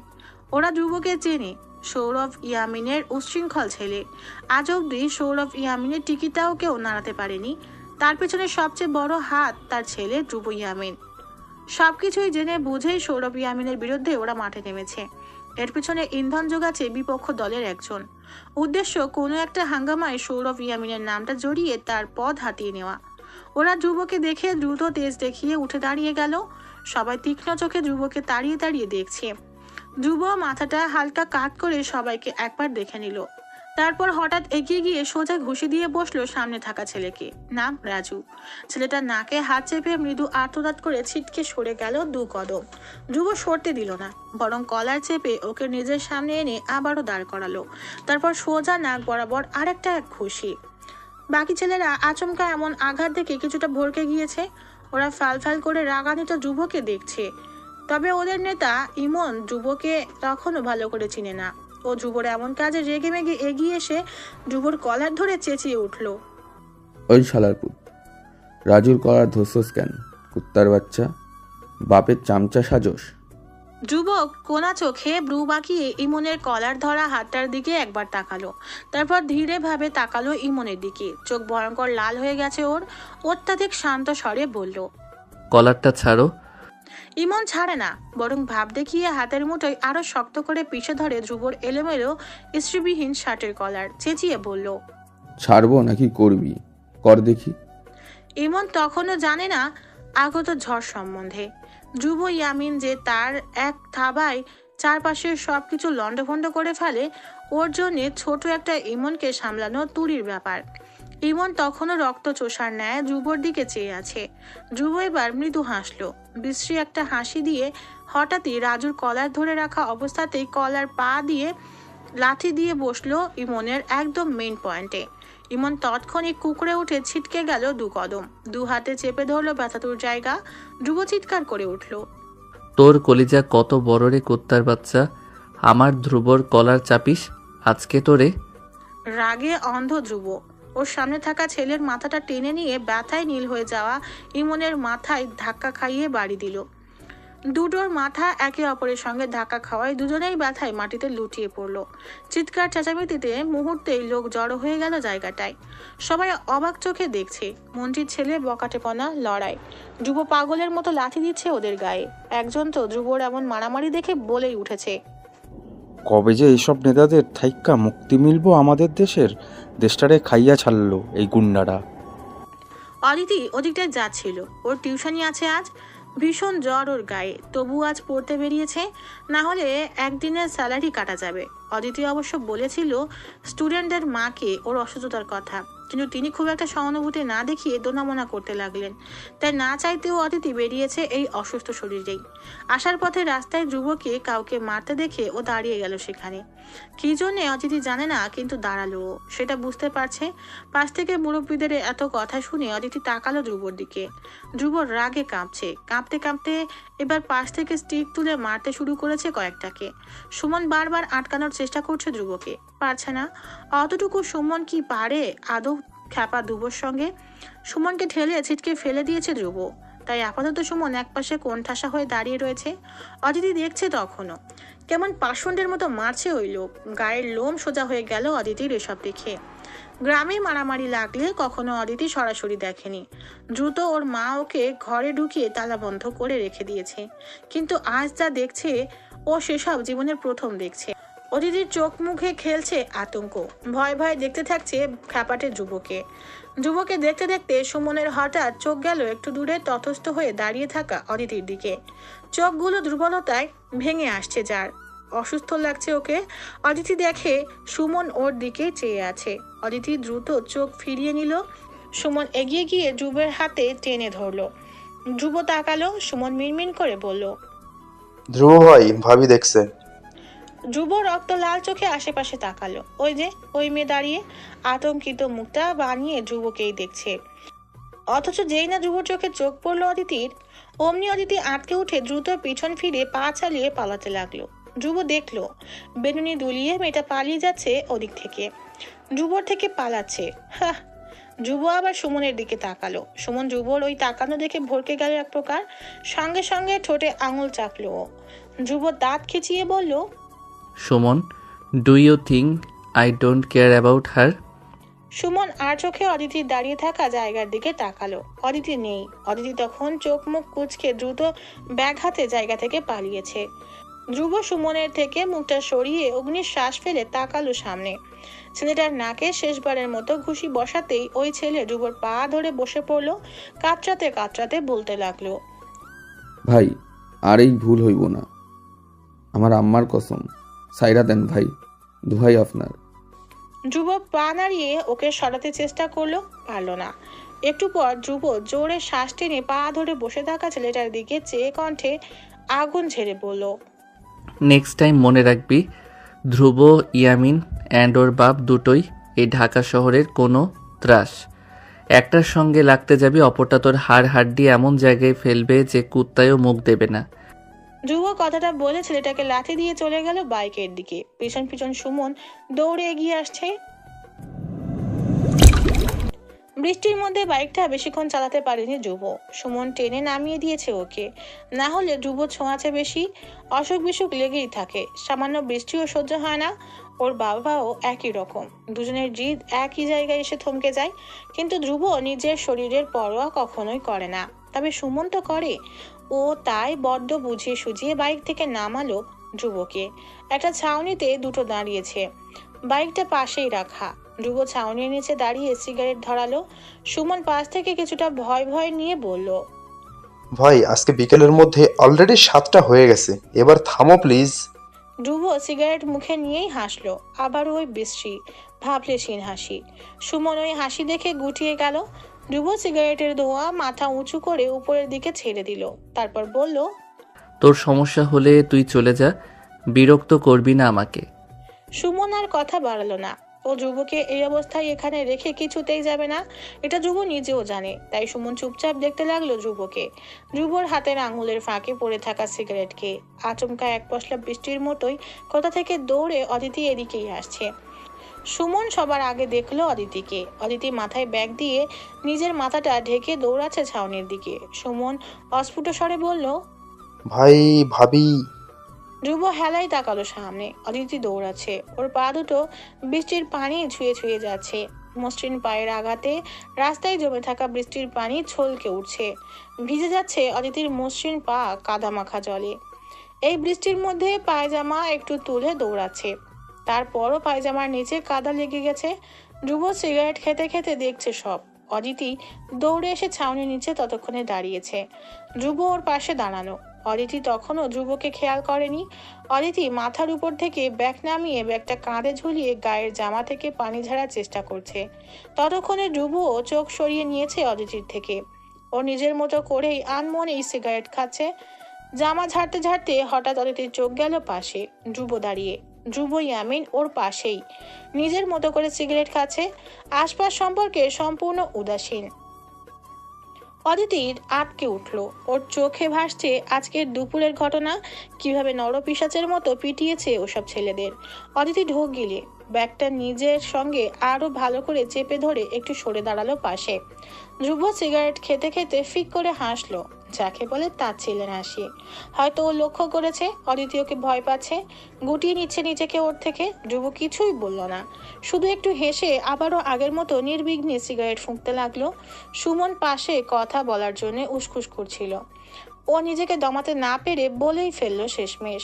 ওরা ধ্রুবকে চেনে, সৌরভ ইয়ামিনের উচ্ছৃঙ্খল ছেলে। আজ অব্দি সৌরভ ইয়ামিনের টিকিটাও কেউ নাড়াতে পারেনি। তার পেছনে সবচেয়ে বড় হাত তার ছেলে ধ্রুব ইয়ামিন। সবকিছুই জেনে বুঝেই সৌরভ ইয়ামিনের বিরুদ্ধে ওরা মাঠে নেমেছে। এর পিছনে ইন্ধন যোগাচ্ছে বিপক্ষ দলের একজন। উদ্দেশ্য কোনো একটা হাঙ্গামায় সৌরভ ইয়ামিনের নামটা জড়িয়ে তার পদ হাতিয়ে নেওয়া। ওরা ধ্রুবকে দেখে দ্রুত তেজ দেখিয়ে উঠে দাঁড়িয়ে গেল। সবাই তীক্ষ্ণ চোখে ধ্রুবকে তাড়িয়ে তাড়িয়ে দেখছে। ধ্রুব মাথাটা হালকা কাত করে সবাইকে একবার দেখে নিল। তারপর হঠাৎ এগিয়ে গিয়ে সোজা ঘুষি দিয়ে বসলো সামনে থাকা ছেলেকে। নাম রাজু। ছেলেটার নাকে হাত চেপে মৃদু আর্তনাদ করে ছিটকে সরে গেল 2 কদম। ধ্রুব সরতে দিল না, বরং কলার চেপে ওকে নিজের সামনে এনে আবারও দাঁড় করালো। তারপর সোজা নাক বরাবর আরেকটা ঘুষি। বাকি ছেলেরা আচমকা এমন আঘাত দেখে কিছুটা ভরকে গিয়েছে। ওরা ফাল করে রাগান্বিত ধ্রুবকে দেখছে। তবে ওদের নেতা ইমন ধ্রুবকে তখনও ভালো করে চিনে না। ও ধ্রুবর এমন কাজে রেগে মেগে এগিয়ে এসে ধ্রুবর কলার ধরে চেঁচিয়ে উঠল, ওই শালার পুত, রাজুর কলার ধরছস কেন? কুত্তার বাচ্চা, বাপের চামচা সাজস? ধ্রুব কোনা চোখে ব্রু বাঁকিয়ে ইমনের কলার ধরা হাতটার দিকে একবার তাকালো। তারপর ধীরে ভাবে তাকালো ইমনের দিকে। চোখ ভয়ঙ্কর লাল হয়ে গেছে ওর। অত্যাধিক শান্ত স্বরে বলল, কলারটা ছাড়ো। ইমন ছাড়ে না, বরং ভাব দেখিয়ে হাতের মুঠোয় আরো শক্ত করে পিষে ধরে ধ্রুবর এলোমেলো ইস্ত্রিবিহীন শার্টের কলার। চেঁচিয়ে বলল, ছাড়বো নাকি করবি? কর দেখি। ইমন তখনও জানে না আগত ঝড় সম্বন্ধে। ধ্রুব ইয়ামিন যে তার এক থাবায় চারপাশের সবকিছু লন্ডভন্ড করে ফেলে, ওর জন্যে ছোট একটা ইমনকে সামলানো তুরির ব্যাপার। ইমন তখনও রক্ত চোষার ন্যায় ধ্রুবর দিকে চেয়ে আছে। ধ্রুব এবার মৃদু হাসলো, বিশ্রী একটা হাসি দিয়ে হঠাৎই রাজুর কলার ধরে রাখা অবস্থাতেই কলার পা দিয়ে লাথি দিয়ে বসলো ইমনের একদম মেইন পয়েন্টে। ইমন তৎক্ষণিক কুকড়ে উঠে ছিটকে গেল 2 কদম। 2 হাতে চেপে ধরলো ব্যথাতুর জায়গা। ধ্রুব চিৎকার করে উঠল, তোর কলিজা কত বড় রে কুত্তার বাচ্চা! আমার ধ্রুবর কলার চাপিস আজকে তোরে! রাগে অন্ধ ধ্রুব। ওর সামনে থাকা ছেলের মাথাটা টেনে নিয়ে ব্যথায় নীল হয়ে যাওয়া ইমনের মাথায় ধাক্কা খাইয়ে বাড়ি দিল। দুটোর মাথা একে অপরের সঙ্গে ধাক্কা খাওয়ায় দুজনেই ব্যথায় মাটিতে লুটিয়ে পড়লো। চিৎকার চেঁচামেচিতে মুহূর্তেই লোক জড়ো হয়ে গেল জায়গাটায়। সবাই অবাক চোখে দেখছে মন্ত্রীর ছেলে বকাটেপনা লড়াই। ধ্রুব পাগলের মতো লাথি দিচ্ছে ওদের গায়ে। একজন তো ধ্রুবর এমন মারামারি দেখে বলেই উঠেছে, কবে যে এইসব নেতাদের থাইক্কা মুক্তি মিলবো আমাদের দেশটারে খাইয়া ছাড়লো এই গুন্ডারা। অদিতি ওদিকটায় যাচ্ছিল। ওর টিউশনি আছে আজ। ভীষণ জ্বর ওর গায়ে, তবু আজ পড়তে বেরিয়েছে। না হলে একদিনের স্যালারি কাটা যাবে। অদিতি অবশ্য বলেছিল স্টুডেন্টদের মাকে ওর অসুস্থতার কথা, কিন্তু তিনি খুব একটা সহানুভূতি না দেখিয়ে দোনামোনা করতে লাগলেন। তাই না চাইতেও অদিতি বেরিয়েছে এই অসুস্থ শরীরেই। আসার পথে রাস্তায় ধ্রুবকে কাউকে মারতে দেখে ও দাঁড়িয়ে গেল সেখানে। কি জন্যে অদিতি জানে না, কিন্তু দাঁড়ালো সেটা বুঝতে পারছে। পাশ থেকে মুরব্বীদের এত কথা শুনে অদিতি তাকালো ধ্রুবর দিকে। ধ্রুবর রাগে কাঁপছে। কাঁপতে কাঁপতে এবার পাশ থেকে স্টিক তুলে মারতে শুরু করেছে কয়েকটাকে। সুমন বারবার আটকানোর চেষ্টা করছে ধ্রুবকে, পারছে না। অতটুকু সুমন কি পারে আদৌ খ্যাপা ধ্রুবর সঙ্গে? সুমনকে ঠেলে ছিটকে ফেলে দিয়েছে ধ্রুব। তাই আপাতত সুমন একপাশে কোণঠাসা হয়ে দাঁড়িয়ে রয়েছে। অদিতি দেখছে তখনও কেমন পাষণ্ডের মতো মারছে ওই লোক। গায়ের লোম সোজা হয়ে গেল অদিতির এসব দেখে। গ্রামে মারামারি লাগলে কখনো অদিতি সরাসরি দেখেনি। দ্রুত ওর মা ওকে ঘরে ঢুকিয়ে তালা বন্ধ করে রেখে দিয়েছে, কিন্তু আজ যা দেখছে ও সেসব জীবনের প্রথম দেখছে। অদিতির চোখ মুখে খেলছে আতঙ্ক। ভয় ভয় দেখতে থাকছে খ্যাপাটে ধ্রুবকে দেখতে দেখতে সুমনের হঠাৎ চোখ গেল একটু দূরে তটস্থ হয়ে দাঁড়িয়ে থাকা অদিতির দিকে। চোখগুলো দুর্বলতায় ভেঙে আসছে যার। অসুস্থ লাগছে ওকে। অদিতি দেখে সুমন ওর দিকে চেয়ে আছে। অদিতি দ্রুত চোখ ফিরিয়ে নিল। সুমন এগিয়ে গিয়ে ধ্রুবের হাতে টেনে ধরলো। ধ্রুব তাকালো। সুমন মিনমিন করে বলল, ধ্রুব ভাই, ভাবি দেখছে। ধ্রুব রক্ত লাল চোখে আশেপাশে তাকালো। ওই যে ওই মেয়ে দাঁড়িয়ে আতঙ্কিত মুখটা বানিয়ে ধ্রুবকেই দেখছে। অথচ যেই না ধ্রুবর চোখে চোখ পড়লো অদিতির, অমনি অদিতি আটকে উঠে দ্রুত পিছন ফিরে পা চালিয়ে পালাতে লাগলো। ধ্রুব দেখলো বেনুনি দুলিয়ে মেয়েটা পালিয়ে যাচ্ছে ওদিক থেকে, ধ্রুবর থেকে পালাচ্ছে। হ্যাঁ, ধ্রুব আবার সুমনের দিকে তাকালো। সুমন ধ্রুবর ওই তাকানো দেখে ভরকে গেল এক প্রকার, সঙ্গে সঙ্গে ঠোঁটে আঙুল চাপলো। ধ্রুব দাঁত খিচিয়ে বলল, Suman, do you think I don't care about her? Suman আর চোখে অদিতির দাঁড়িয়ে থাকা জায়গার দিকে তাকালো। অদিতি নেই। অদিতি তখন চোখ মুখ কুঁচকে দ্রুত ব্যাগ হাতে জায়গা থেকে পালিয়েছে। ধ্রুব সুমনের থেকে মুখটা সরিয়ে অগ্নির শ্বাস ফেলে তাকালো সামনে। ছেলেটার নাকে শেষবারের মতো ঘুষি বসাতেই ওই ছেলে ধ্রুবর পা ধরে বসে পড়লো। কাতরাতে কাতরাতে বলতে লাগলো, ভাই, আর এই ভুল হইব না। আমার আম্মার কসম, সাইরা দেন ভাই, দোহাই আপনার। ধ্রুব পা নাড়িয়ে ওকে সরাতে চেষ্টা করলো, পারল না। একটু পর ধ্রুব জোরে শ্বাস টেনে পা ধরে বসে থাকা ছেলেটার দিকে চেয়ে কণ্ঠে আগুন ঝেড়ে বলল, নেক্সট টাইম মনে রাখবি, ধ্রুব, ইয়ামিন অ্যান্ড ওর বাপ দুটোই এই ঢাকা শহরের কোনো ত্রাস। একটার সঙ্গে লাগতে যাবি, অপরটা তোর হাড় হাড্ডি এমন জায়গায় ফেলবে যে কুত্তায়ও মুখ দেবে না। ধ্রুব কথাটা বলে ছেলেটাকে লাথি দিয়ে চলে গেল বাইকের দিকে। পিছন পিছন সুমন দৌড়ে এগিয়ে আসছে। বৃষ্টির মধ্যে বাইকটা বেশিক্ষণ চালাতে পারেনি ধ্রুব। সুমন টেনে নামিয়ে দিয়েছে ওকে, না হলে ধ্রুব ছোঁয়াচে বেশি, অসুখ বিসুখ লেগেই থাকে। সামান্য বৃষ্টিও সহ্য হয় না। ওর বাবাও একই রকম, দুজনের জিদ একই জায়গায় এসে থমকে যায়। কিন্তু ধ্রুব নিজের শরীরের পরোয়া কখনোই করে না, তবে সুমন তো করে। ও তাই বড্ড বুঝিয়ে সুঝিয়ে বাইক থেকে নামালো ধ্রুবকে। একটা ছাউনিতে দুটো দাঁড়িয়েছে, বাইকটা পাশেই রাখা। ধ্রুব ছাউনির নিচে দাঁড়িয়ে সিগারেট ধরালো। সুমন পাশ থেকে কিছুটা ভয় ভয় নিয়ে বলল, ভাই, আজকে বিকেলের মধ্যে অলরেডি 7টা হয়ে গেছে, এবার থামো প্লিজ। ধ্রুব সিগারেট মুখে নিয়েই হাসলো, আবার ওই বিশ্রী ভাবলেশীন হাসি। সুমন ওই হাসি দেখে গুটিয়ে গেল। ধ্রুব সিগারেটের ধোঁয়া মাথা উঁচু করে উপরের দিকে ছেড়ে দিল, তারপর বলল, তোর সমস্যা হলে তুই চলে যা, বিরক্ত করবি না আমাকে। সুমন আর কথা বাড়ালো না। ও ধ্রুবকে এই অবস্থায় এখানে রেখে কিছুতেই যাবে না, এটা ধ্রুব নিজেও জানে। তাই সুমন চুপচাপ দেখতে লাগলো ধ্রুবকে। ধ্রুবর হাতের আঙুলের ফাঁকে পড়ে থাকা সিগারেট খেয়ে আচমকা এক পশলা বৃষ্টির মতোই কোথা থেকে দৌড়ে অদিতি এদিকেই আসছে। সুমন সবার আগে দেখলো অদিতিকে। অদিতি মাথায় ব্যাগ দিয়ে নিজের মাথাটা ঢেকে দৌড়াচ্ছে ছাউনির দিকে। সুমন অস্ফুট স্বরে বলল, ভাই, ভাবি। ধ্রুব হেলাই তাকালো সামনে। অদিতি দৌড়াচ্ছে, ওর পা দুটো বৃষ্টির পানি ছুঁয়ে ছুঁয়ে যাচ্ছে। মসৃণ পায়ের আঘাতে রাস্তায় জমে থাকা বৃষ্টির পানি ছলকে উঠছে, ভিজে যাচ্ছে অদিতির মসৃণ পা কাদা মাখা জলে। এই বৃষ্টির মধ্যে পায়জামা একটু তুলে দৌড়াচ্ছে, তারপরও পায়জামার নিচে কাদা লেগে গেছে। ধ্রুব সিগারেট খেতে খেতে দেখছে সব। অদিতি দৌড়ে এসে ছাউনির নিচে ততক্ষণে দাঁড়িয়েছে, ধ্রুব ওর পাশে দাঁড়ানো। অদিতি তখনও ধ্রুবকে খেয়াল করেনি। অদিতি মাথার উপর থেকে ব্যাগ নামিয়ে ব্যাগটা কাঁধে ঝুলিয়ে গায়ের জামা থেকে পানি ঝাড়ার চেষ্টা করছে। ততক্ষণে ধ্রুব চোখ সরিয়ে নিয়েছে অদিতির থেকে। ও নিজের মতো করেই আনমনেই সিগারেট খাচ্ছে। জামা ঝাড়তে ঝাড়তে হঠাৎ অদিতির চোখ গেল পাশে, ধ্রুব দাঁড়িয়ে। ধ্রুব, ইয়ামিন ওর পাশেই নিজের মতো করে সিগারেট খাচ্ছে, আশপাশ সম্পর্কে সম্পূর্ণ উদাসীন। অদিতির আটকে উঠলো। ওর চোখে ভাসছে আজকের দুপুরের ঘটনা, কিভাবে নরপিশাচের মতো পিটিয়েছে ওসব ছেলেদের। অদিতি ঢোক গিলে ব্যাগটা নিজের সঙ্গে আরো ভালো করে চেপে ধরে একটু সরে দাঁড়ালো পাশে। ধ্রুব সিগারেট খেতে খেতে ফিক করে হাসলো, যাকে বলে তার ছেলের হাসি। হয়তো ও লক্ষ্য করেছে অদিতি ওকে ভয় পাচ্ছে, গুটিয়ে নিচ্ছে নিজেকে ওর থেকে। ধ্রুব কিছুই বলল না, শুধু একটু হেসে আবারও আগের মতো নির্বিঘ্নে সিগারেট ফুঁকতে লাগলো। সুমন পাশে কথা বলার জন্য উসখুস করছিল, ও নিজেকে দমাতে না পেরে বলেই ফেললো শেষমেশ,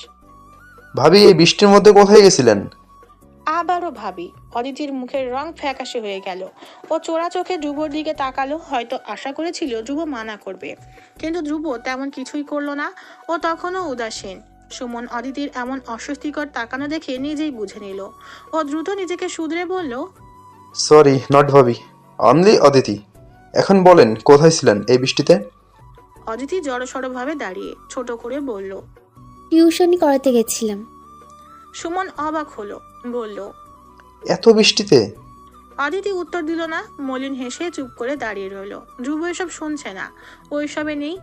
ভাবি, এই বৃষ্টির মধ্যে কোথায় গেছিলেন? আবারও ভাবি। অদিতির মুখের রং ফ্যাকাশে হয়ে গেল। ও চোরা চোখে ধ্রুবর দিকে তাকালো, হয়তো আশা করেছিল ধ্রুব মানা করবে, কিন্তু ধ্রুব তেমন কিছুই করলো না। ও তখনও উদাসীন। সুমন অদিতির এমন অস্বস্তিকর তাকানো দেখে নিজেই বুঝে নিল। ও দ্রুত নিজেকে শুধরে বলল, সরি, নট ভাবি, অনলি অদিতি। এখন বলেন, কোথায় ছিলেন এই বৃষ্টিতে? অদিতি জড়সড় ভাবে দাঁড়িয়ে ছোট করে বলল, টিউশনি করাতে গেছিলাম। সুমন অবাক হলো, বলল, এত বৃষ্টিতে? অদিতি উত্তর দিল না, মলিন হেসে চুপ করে দাঁড়িয়ে রইল। ধ্রুব এসব শুনছে না, ওইসবে নেই।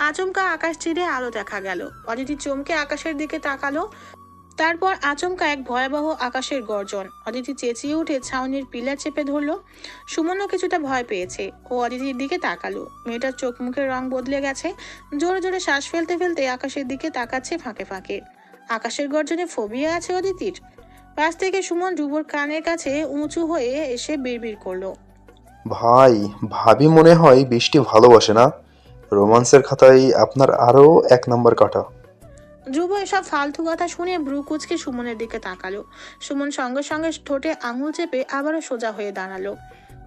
আচমকা আকাশ চিরে আলো দেখা গেল। অদিতি চমকে আকাশের দিকে তাকালো। তারপর আচমকা এক ভয়াবহ আকাশের গর্জন। অদিতি চেঁচিয়ে উঠে ছাউনির পিলার চেপে ধরলো। সুমনও কিছুটা ভয় পেয়েছে। ও অদিতির দিকে তাকালো। মেয়েটার চোখ মুখের রং বদলে গেছে। জোরে জোরে শ্বাস ফেলতে ফেলতে আকাশের দিকে তাকাচ্ছে ফাঁকে ফাঁকে। আকাশের গর্জনে ফোবিয়া আছে অদিতির। পাশ থেকে সুমন ধ্রুবর কানের কাছে উঁচু হয়ে এসে বিড়বিড় করলো। ভাই, ভাবি মনে হয় বৃষ্টি ভালোবাসে না? রোমান্সের খাতায় আপনার আরও 1 নম্বর কাটা। ধ্রুব এসব ফালতু কথা শুনে ব্রু কুচকে সুমনের দিকে তাকালো। সুমন সঙ্গে সঙ্গে ঠোঁটে আঙুল চেপে আবারও সোজা হয়ে দাঁড়ালো।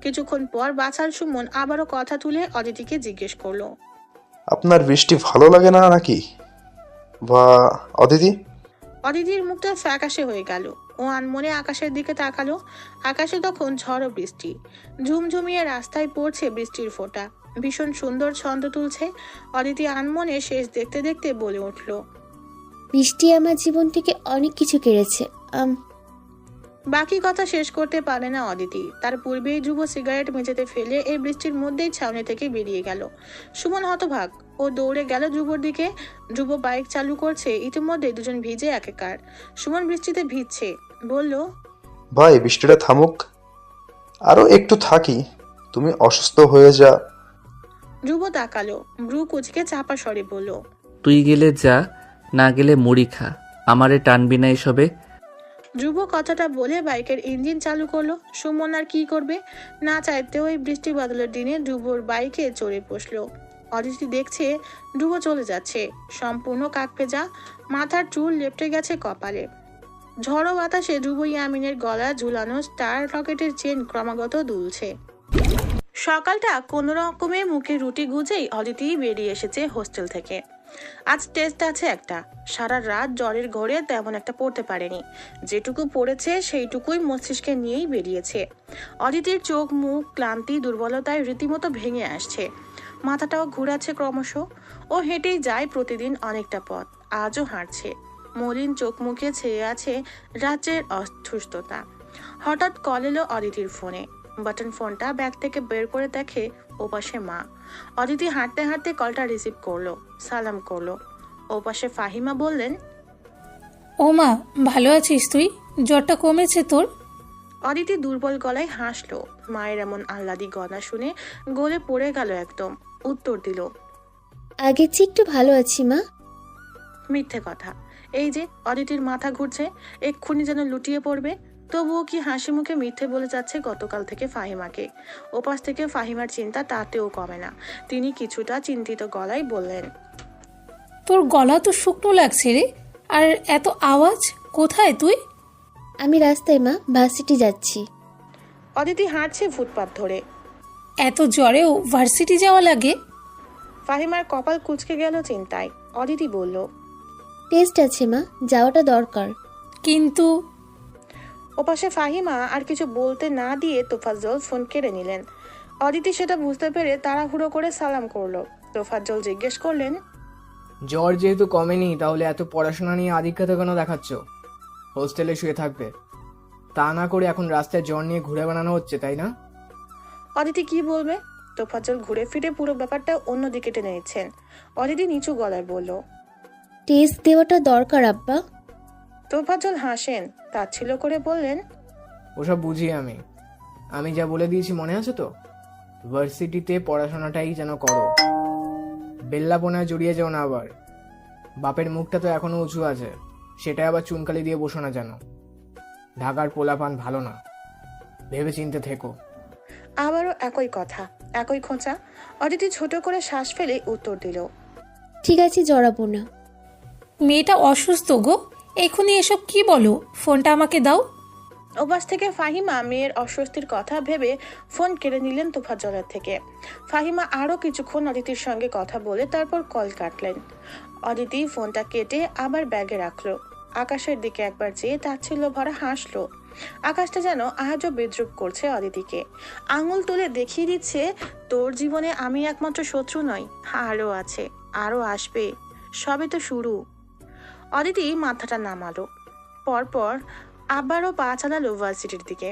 কিছুক্ষণ পর বাছাল সুমন আবারও কথা তুলে অদিতিকে জিজ্ঞেস করলো। আপনার বৃষ্টি ভালো লাগে না নাকি? বা অদিতি? অদিতির মুখটা ফ্যাকাশে হয়ে গেল। ও আনমনে আকাশের দিকে তাকালো। আকাশে তখন ঝড়ো বৃষ্টি। ঝুমঝুমিয়ে রাস্তায় পড়ছে বৃষ্টির ফোঁটা। ভীষণ সুন্দর ছন্দ তুলছে। অদিতি আনমনে শেষ দেখতে দেখতে বলে উঠল। বৃষ্টি আমার জীবন থেকে অনেক কিছু কেড়েছে। বাকি কথা শেষ করতে পারে না অদিতি। তার পূর্বেই ধ্রুব সিগারেট মেঝেতে ফেলে এই বৃষ্টির মধ্যেই ছাউনি থেকে বেরিয়ে গেল। সুমন হতভাগ। ও দৌড়ে গেল ধ্রুবর দিকে। ধ্রুব বাইক চালু করছে। ইতিমধ্যে দুজন ভিজে একাকার। সুমন বৃষ্টিতে ভিজছে। বলল, ভাই, বৃষ্টিটা থামুক, আরো একটু থাকি, তুমি অসুস্থ হয়ে যা। ধ্রুব তাকালো। ব্রু কুচকে চাপা স্বরে বলল, তুই গেলে যা, না গেলে মুড়ি খা, আমারে টানবি না এসবে। ধ্রুব কথাটা বলে বাইকের ইঞ্জিন চালু করলো। সুমন আর কি করবে? না চাইতে ওই বৃষ্টি বাদলের দিনে ধ্রুবর বাইকে চড়ে বসলো। অদিতি দেখছে ধ্রুব চলে যাচ্ছে। সম্পূর্ণ কাকভেজা, মাথার চুল লেপটে গেছে কপালে। ঝড়ো বাতাসে ধ্রুব ইয়ামিনের গলা ঝুলানো স্টার রকেটের চেন ক্রমাগত দুলছে। সকালটা কোনো রকমে মুখে রুটি গুজেই অদিতি বেরিয়ে এসেছে হোস্টেল থেকে। আজ টেস্ট আছে একটা। সারা রাত জ্বরের ঘোরে তেমন একটা পড়তে পারেনি। যেটুকু পড়েছে সেইটুকুই মস্তিষ্কে নিয়েই বেরিয়েছে। অদিতির চোখ মুখ ক্লান্তি দুর্বলতায় রীতিমতো ভেঙে আসছে। মাথাটাও ঘুরাচ্ছে ক্রমশ। ও হেঁটেই যায় প্রতিদিন অনেকটা পথ। আজও হাঁটছে। মলিন চোখ মুখে ছেয়ে আছে রাজ্যের অসুস্থতা। হঠাৎ কল এলো অদিতির ফোনে। বাটন ফোনটা ব্যাগ থেকে বের করে দেখে ওপাশে মা। অদিতি হাঁটতে হাঁটতে কলটা রিসিভ করলো। সালাম করলো। ওপাশে ফাহিমা বললেন, ও মা, ভালো আছিস তুই? জ্বরটা কমেছে তোর? অদিতি দুর্বল গলায় হাসলো। মায়ের এমন আহ্লাদি গলা শুনে গলে পড়ে গেল একদম। উত্তর দিল, আগের চেয়ে একটু ভালো আছি মা। মিথ্যে কথা। এই যে অদিতির মাথা ঘুরছে, এক্ষুনি যেন লুটিয়ে পড়বে। তবুও কি হাসি মুখে মিথ্যে বলে যাচ্ছে গতকাল থেকে ফাহিমাকে। ওপাশ থেকে ফাহিমার চিন্তা তাতেও কমে না। তিনি কিছুটা চিন্তিত গলায় বললেন, তোর গলা তো শুকনো লাগছে রে, আর এত আওয়াজ, কোথায় তুই? আমি রাস্তায় মা, ভার্সিটি যাচ্ছি। অদিতি হাঁটছে ফুটপাত ধরে। এত জ্বরেও ভার্সিটি যাওয়া লাগে? ফাহিমার কপাল কুঁচকে গেল চিন্তায়। অদিতি বলল, টেস্ট আছে মা, যাওয়াটা দরকার। কিন্তু ওপাশে ফাহিমা আর কিছু বলতে না দিয়ে তোফাজ্জল ফোন কেড়ে নিলেন। অদিতি সেটা বুঝতে পেরে তাড়াহুড়ো করে সালাম করলো। তোফাজ্জল জিজ্ঞেস করলেন, জ্বর যেহেতু কমেনি, তাহলে এত পড়াশোনা নিয়ে আদিক্ষাতে কেন দেখাচ্ছ? হোস্টেলে শুয়ে থাকবে, তা না করে এখন রাস্তায় জ্বর নিয়ে ঘুরে বেড়ানো হচ্ছে, তাই না? অদিতি কি বলবে? তোফাজ্জল ঘুরে ফিরে পুরো ব্যাপারটা অন্যদিকে টেনে নিচ্ছেন। অদিতি নিচু গলায় বলল, টেস্ট দেওয়াটা দরকার আব্বা। তোফাজ্জল হাসেন। তাচ্ছিল্য করে বললেন, ওসব বুঝি আমি যা বলে দিয়েছি মনে আছে তো? ভার্সিটিতে পড়াশোনাটাই যেন করো, বেল্লাপনায় জড়িয়ে যাও না আবার। বাপের মুখটা তো এখনো উঁচু আছে, সেটা আবার চুনকালি দিয়ে বসো না যেন। ঢাকার পোলাপান ভালো না, ভেবে চিন্তে থেকো। আবারও একই কথা, একই খোঁচা। অদিতি ছোট করে শ্বাস ফেলে উত্তর দিল, ঠিক আছে, জড়াবো না। মেয়েটা অসুস্থ গো, এখনই এসব কি বলো? ফোনটা আমাকে দাও। ওপাশ থেকে ফাহিমা মেয়ের অস্বস্তির কথা ভেবে ফোন কেড়ে নিলেন তোফাজ্জলের থেকে। ফাহিমা আরও কিছুক্ষণ অদিতির সঙ্গে কথা বলে তারপর কল কাটলেন। অদিতি ফোনটা কেটে আবার ব্যাগে রাখলো। আকাশের দিকে একবার চেয়ে তাচ্ছিল্য ভরা হাসলো। আকাশটা যেন আজও বিদ্রুপ করছে অদিতিকে। আঙুল তুলে দেখিয়ে দিচ্ছে, তোর জীবনে আমি একমাত্র শত্রু নই, আরও আছে, আরও আসবে, সবে তো শুরু। অদিতি মাথাটা নামালো। পরপর আবারও পা চালালো ভার্সিটির দিকে।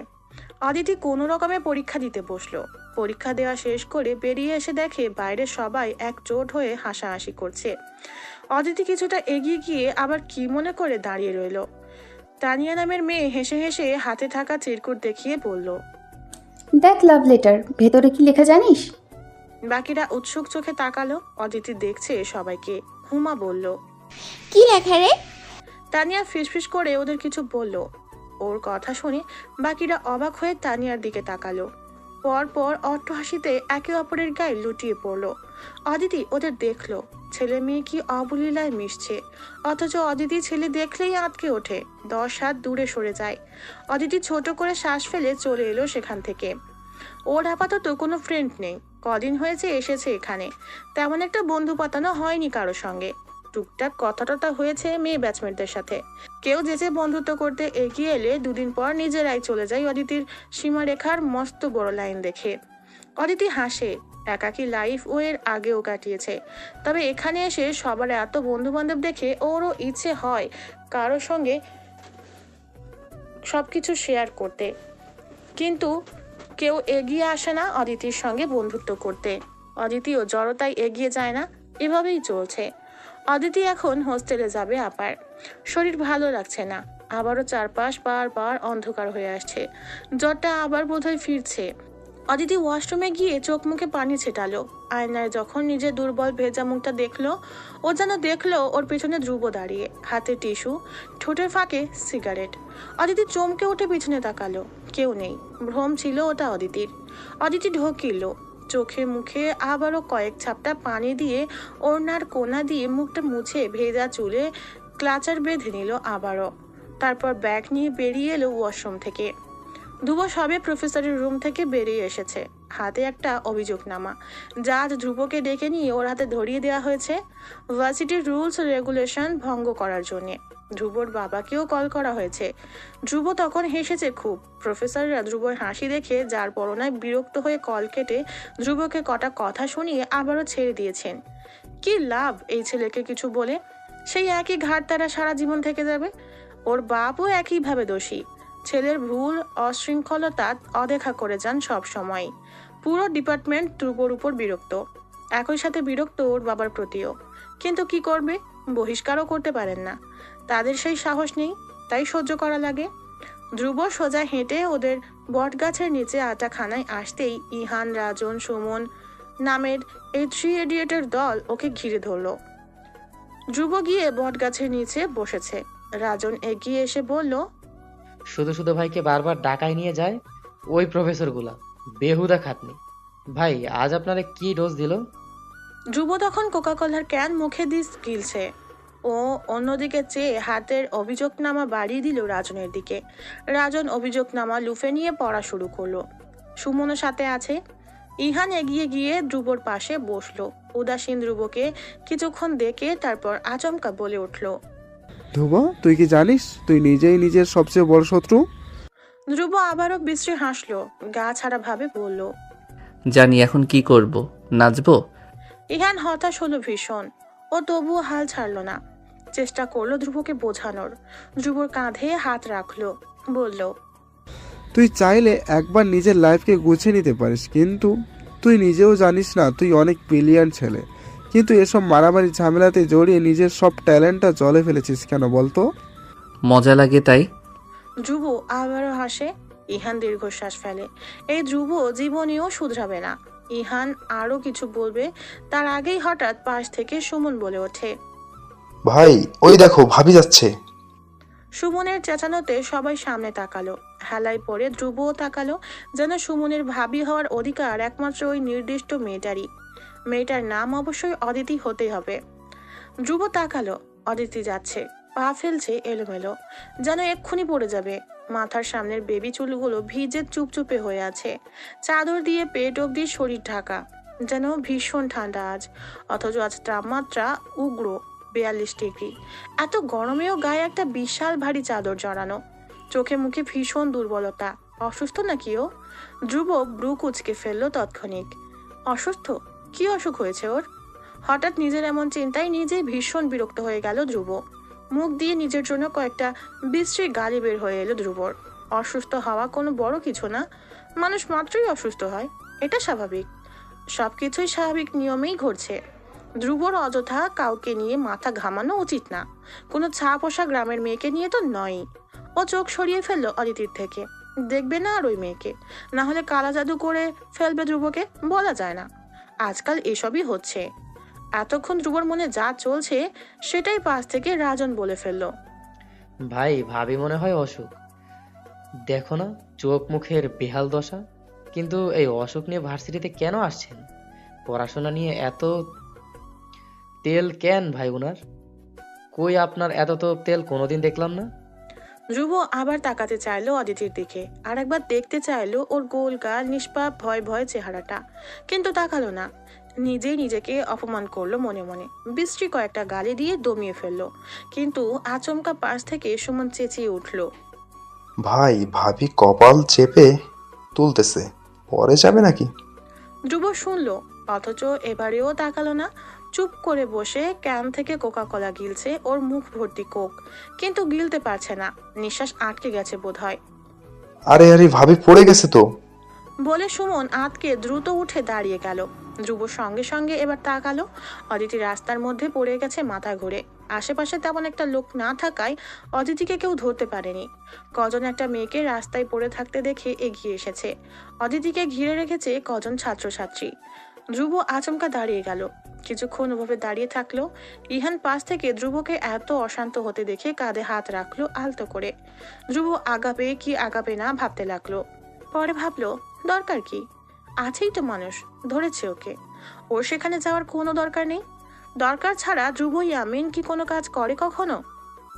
অদিতি কোনো রকমে পরীক্ষা দিতে বসলো। পরীক্ষা দেওয়া শেষ করে বেরিয়ে এসে দেখে বাইরে সবাই একজোট হয়ে হাসাহাসি করছে। অদিতি কিছুটা এগিয়ে গিয়ে আবার কি মনে করে দাঁড়িয়ে রইল। তানিয়া নামের মেয়ে হেসে হেসে হাতে থাকা চিরকুট দেখিয়ে বলল। দেখ লাভ লেটার, ভেতরে কি লেখা জানিস? বাকিরা উৎসুক চোখে তাকালো। অদিতি দেখছে সবাইকে। হুমা বলল, কি লেখা রে? তানিয়া ফিসফিস করে ওদের কিছু বলল। ওর কথা শুনে বাকিরা অবাক হয়ে তানিয়ার দিকে তাকালো। পরপর অট্টহাসিতে একে অপরের গায়ে লুটিয়ে পড়লো। অদিতি ওদের দেখলো। ছেলে মেয়ে কি অবলীলায় মিশছে, অথচ অদিতি ছেলে দেখলেই আঁতকে ওঠে, 10 হাত দূরে সরে যায়। অদিতি ছোট করে শ্বাস ফেলে চলে এলো সেখান থেকে। ওর আপাতত কোনো ফ্রেন্ড নেই, কদিন হয়েছে এসেছে এখানে, তেমন একটা বন্ধু পাতানো হয়নি কারোর সঙ্গে। টুকটাক কথা টথা হয়েছে মেয়ে ব্যাচমেটদের সাথে। কেউ যেচে বন্ধুত্ব করতে এগিয়ে এলে 2 দিন পর নিজেরাই চলে যায় অদিতির সীমারেখার মস্ত বড় লাইন দেখে। অদিতি হাসে। একাকী লাইফ ও এর আগেও কাটিয়েছে, তবে এখানে এসে সবার এত বন্ধু বান্ধব দেখে ওরও ইচ্ছে হয় কারোর সঙ্গে সবকিছু শেয়ার করতে, কিন্তু কেউ এগিয়ে আসে না অদিতির সঙ্গে বন্ধুত্ব করতে। অদিতিও জড়তায় এগিয়ে যায় না। এভাবেই চলছে। অদিতি এখন হোস্টেলে যাবে আপার। শরীর ভালো লাগছে না। আবারও চারপাশ বারবার অন্ধকার হয়ে আসছে। জ্বরটা আবার বোধহয় ফিরছে। অদিতি ওয়াশরুমে গিয়ে চোখ মুখে পানি ছেটালো। আয়নায় যখন নিজের দুর্বল ভেজা মুখটা দেখলো, ও যেন দেখলো ওর পেছনে ধ্রুব দাঁড়িয়ে, হাতে টিস্যু, ঠোঁটের ফাঁকে সিগারেট। অদিতি চমকে উঠে পিছনে তাকালো। কেউ নেই। ভ্রম ছিল ওটা অদিতির। অদিতি ঢোকিল। চোখে মুখে আবারও কয়েক ঝাপটা পানি দিয়ে ওড়নার কোনা দিয়ে মুখটা মুছে ভেজা চুলে ক্লাচার বেঁধে নিল আবারও। তারপর ব্যাগ নিয়ে বেরিয়ে এলো ওয়াশরুম থেকে। ধ্রুব সবে প্রফেসরের রুম থেকে বেরিয়ে এসেছে, হাতে একটা অভিযোগনামা, যা আজ ধ্রুবকে ডেকে নিয়ে ওর হাতে ধরিয়ে দেওয়া হয়েছে ভার্সিটির রুলস রেগুলেশন ভঙ্গ করার জন্যে। ধ্রুবর বাবাকেও কল করা হয়েছে। ধ্রুব তখন হেসেছে খুব। প্রফেসররা ধ্রুবর হাসি দেখে যার পরনায় বিরক্ত হয়ে কল কেটে ধ্রুবকে কটা কথা শুনিয়ে আবারও ছেড়ে দিয়েছেন। কি লাভ এই ছেলেকে কিছু বলে? সেই একই ঘাট তারা সারা জীবন থেকে যাবে। ওর বাপও একইভাবে দোষী। ছেলের ভুল অশৃঙ্খলতা অদেখা করে যান সব সময়। পুরো ডিপার্টমেন্ট ধ্রুবর উপর বিরক্ত, একই সাথে বিরক্ত ওর বাবার প্রতিও। কিন্তু কি করবে? বহিষ্কারও করতে পারেন না। তাদের সেই সাহস নেই, তাই সহ্য করা লাগে। ধ্রুব সোজা হেঁটে ওদের বটগাছের নিচে আটাখানায় আসতেই ইহান, রাজন, সুমন নামের এই 3 ইডিয়েটের দল ওকে ঘিরে ধরল। ধ্রুব গিয়ে বটগাছের নিচে বসেছে। রাজন এগিয়ে এসে বলল, শুধু শুধু ভাইকে বারবার ডাকায় নিয়ে যায় ওই প্রফেসরগুলা, বেহুদা খাটনি। ভাই আজ আপনারা কি ডোজ দিল? ধ্রুব তখন কোকাকোলার ক্যান মুখে দিয়ে গিলছে। ও অন্যদিকে চেয়ে হাতের অভিযোগনামা বাড়িয়ে দিল রাজনের দিকে। রাজন অভিযোগনামা লুফে নিয়ে পড়া শুরু করলো। সুমনও সাথে আছে। ইহান এগিয়ে গিয়ে ধ্রুবর পাশে বসলো। উদাসীন ধ্রুবকে কিছুক্ষণ দেখে তারপর আচমকা বলে উঠল, ধ্রুব, তুই কি জানিস তুই নিজেই নিজের সবচেয়ে বড় শত্রু? ধ্রুব আবারও বিশ্রী হাসলো, গা ছাড়া ভাবে বলল, জানি। এখন কি করব? নাচবো? ইহান হতাশ হলো ভীষণ। ও তবুও হাল ছাড়লো না। চেষ্টা করলো ধ্রুবকে বোঝানোর। ধ্রুবর কাঁধে হাত রাখলো, বলল, তুই চাইলে একবার নিজের লাইফকে গুছিয়ে নিতে পারিস, কিন্তু তুই নিজেও জানিস না তুই অনেক ব্রিলিয়ান্ট ছেলে, কিন্তু এসব মারামারি ঝামেলাতে জড়িয়ে নিজের সব ট্যালেন্টটা জলে ফেলেছিস কেন বলতো? মজা লাগে তাই। ধ্রুব আবারও হাসে। ইহান দীর্ঘশ্বাস ফেলে। এই ধ্রুব জীবনেও শুধরাবে না। ইহান আরো কিছু বলবে, তার আগেই হঠাৎ পাশ থেকে সুমন বলে ওঠে, ভাই ওই দেখো ভাবি যাচ্ছে। সুমনের চেঁচানোতে সবাই সামনে তাকালো। হেলায় পড়ে ধ্রুবও তাকালো, যেন সুমনের ভাবি হওয়ার অধিকার একমাত্র ওই নির্দিষ্ট মেয়েটারই। মেয়েটার নাম অবশ্যই অদিতি হতে হবে। ধ্রুব তাকালো। অদিতি যাচ্ছে, পা ফেলছে এলোমেলো, যেন এক্ষুনি পড়ে যাবে। মাথার সামনের বেবি চুলগুলো ভিজে চুপচুপে হয়ে আছে। চাদর দিয়ে পেট অবধি শরীর ঢাকা, যেন ভীষণ ঠান্ডা আজ। অথচ আজ তাপমাত্রা উগ্র, 42 ডিগ্রি। এত গরমেও গায়ে একটা বিশাল ভারী চাদর জড়ানো। চোখে মুখে ভীষণ দুর্বলতা। অসুস্থ নাকি ও? ধ্রুব ব্রু কুচকে ফেললো তৎক্ষণিক। অসুস্থ? কি অসুখ হয়েছে ওর? হঠাৎ নিজের এমন চিন্তায় নিজেই ভীষণ বিরক্ত হয়ে গেল ধ্রুব। মুখ দিয়ে নিজের জন্য কয়েকটা বিশ্রী গালি বের হয়ে এলো ধ্রুবর। অসুস্থ হওয়া কোনো বড় কিছু না, মানুষ মাত্রই অসুস্থ হয়, এটা স্বাভাবিক। সবকিছুই স্বাভাবিক নিয়মেই ঘটছে। ধ্রুবর অযথা কাউকে নিয়ে মাথা ঘামানো উচিত না। কোনো ছা পোষা গ্রামের মেয়েকে নিয়ে তো নয়ই। ও চোখ সরিয়ে ফেললো অদিতির থেকে। দেখবে না আর ওই মেয়েকে, না হলে কালা জাদু করে ফেলবে ধ্রুবকে, বলা যায় না। আজকাল এসবই হচ্ছে। এতক্ষণ ধ্রুবর মনে যা চলছে সেটাই পাশ থেকে রাজন বলে ফেললো। ভাই ভাবি মনে হয় অসুখ, দেখো না চোখ মুখের বেহাল দশা। কিন্তু এই অসুখ নিয়ে ভার্সিটিতে কেন আসছেন? পড়াশোনা নিয়ে এত তেল কেন ভাই উনার? কই আপনার এত তো তেল কোনোদিন দেখলাম না। ধ্রুব আবার তাকাতে চাইলো অদিতির দিকে, আর একবার দেখতে চাইলো ওর গোল গাল, নিষ্পাপ ভয় ভয় চেহারাটা, কিন্তু তাকালো না। নিজেই নিজেকে অপমান করলো মনে মনে। বিশ্রী কয়েকটা গালি দিয়ে দমিয়ে ফেললো, কিন্তু আচমকা পাশ থেকে সুমন চেঁচিয়ে উঠলো। ভাই ভাবি কপাল চেপে তুলতেছে, পরে যাবে নাকি? ধ্রুব শুনলো, অথচ এবারেও তাকালো না। চুপ করে বসে ক্যান থেকে কোকা কোলা গিলছে, ওর মুখ ভর্তি কোক, কিন্তু গিলতে পারছে না, নিঃশ্বাস আটকে গেছে বোধহয়। আরে আরে ভাবি পড়ে গেছে তো। বলে সুমন আতকে দ্রুত উঠে দাঁড়িয়ে গেল। ধ্রুব সঙ্গে সঙ্গে এবার তাকালো। অদিতি রাস্তার মধ্যে পড়ে গেছে মাথা ঘুরে। আশেপাশে তেমন একটা লোক না থাকায় অদিতিকে কেউ ধরতে পারেনি। কজন একটা মেয়েকে রাস্তায় পড়ে থাকতে দেখে এগিয়ে এসেছে। অদিতিকে ঘিরে রেখেছে কজন ছাত্রছাত্রী। ধ্রুব আচমকা দাঁড়িয়ে গেল, কিছুক্ষণ ওভাবে দাঁড়িয়ে থাকলো। ইহান পাশ থেকে ধ্রুবকে এত অশান্ত হতে দেখে কাঁধে হাত রাখলো আলতো করে। ধ্রুব আগাবে কি আগাবে না ভাবতে লাগলো। পরে ভাবলো, দরকার কি, আছেই তো মানুষ, ধরেছে ওকে, ওর সেখানে যাওয়ার কোনো দরকার নেই। দরকার ছাড়া ধ্রুব ইয়ামিন কি কোনো কাজ করে কখনো?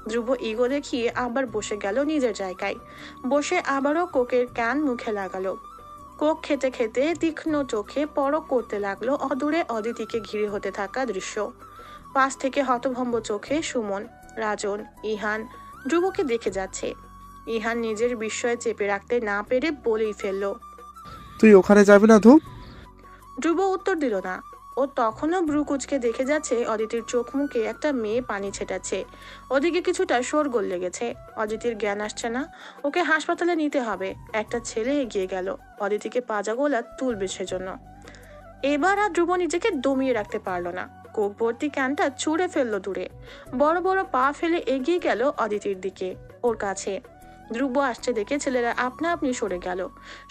ধ্রুব ইগো দেখিয়ে আবার বসে গেল নিজের জায়গায়। বসে আবারও কোকের ক্যান মুখে লাগালো। কোক খেতে খেতে তীক্ষ্ণ চোখে পরক করতে লাগলো অদূরে অদিতিকে ঘিরে হতে থাকা দৃশ্য। পাশ থেকে হতভম্ব চোখে সুমন, রাজন, ইহান ধ্রুবকে দেখে যাচ্ছে। ইহান নিজের বিস্ময়ে চেপে রাখতে না পেরে বলেই ফেললো, তুই ওখানে যাবি না ধূপ? ধ্রুব উত্তর দিল না। ও তখনও ব্রু কুচকে দেখে যাচ্ছে অদিতির চোখ মুখে একটা মেয়ে পানি ছেটাচ্ছে। ওদিকে কিছুটা শোরগোল লেগেছে। অদিতির জ্ঞান আসছে না, ওকে হাসপাতালে নিতে হবে। একটা ছেলে এগিয়ে গেল অদিতিকে পাজা গোলা তুলবে সেজন্য। এবার আর ধ্রুব নিজেকে দমিয়ে রাখতে পারলো না, কোক ভর্তি ক্যানটা ছুঁড়ে ফেললো দূরে। বড় বড় পা ফেলে এগিয়ে গেল অদিতির দিকে, ওর কাছে। ধ্রুব আসছে দেখে ছেলেরা আপনা আপনি সরে গেল।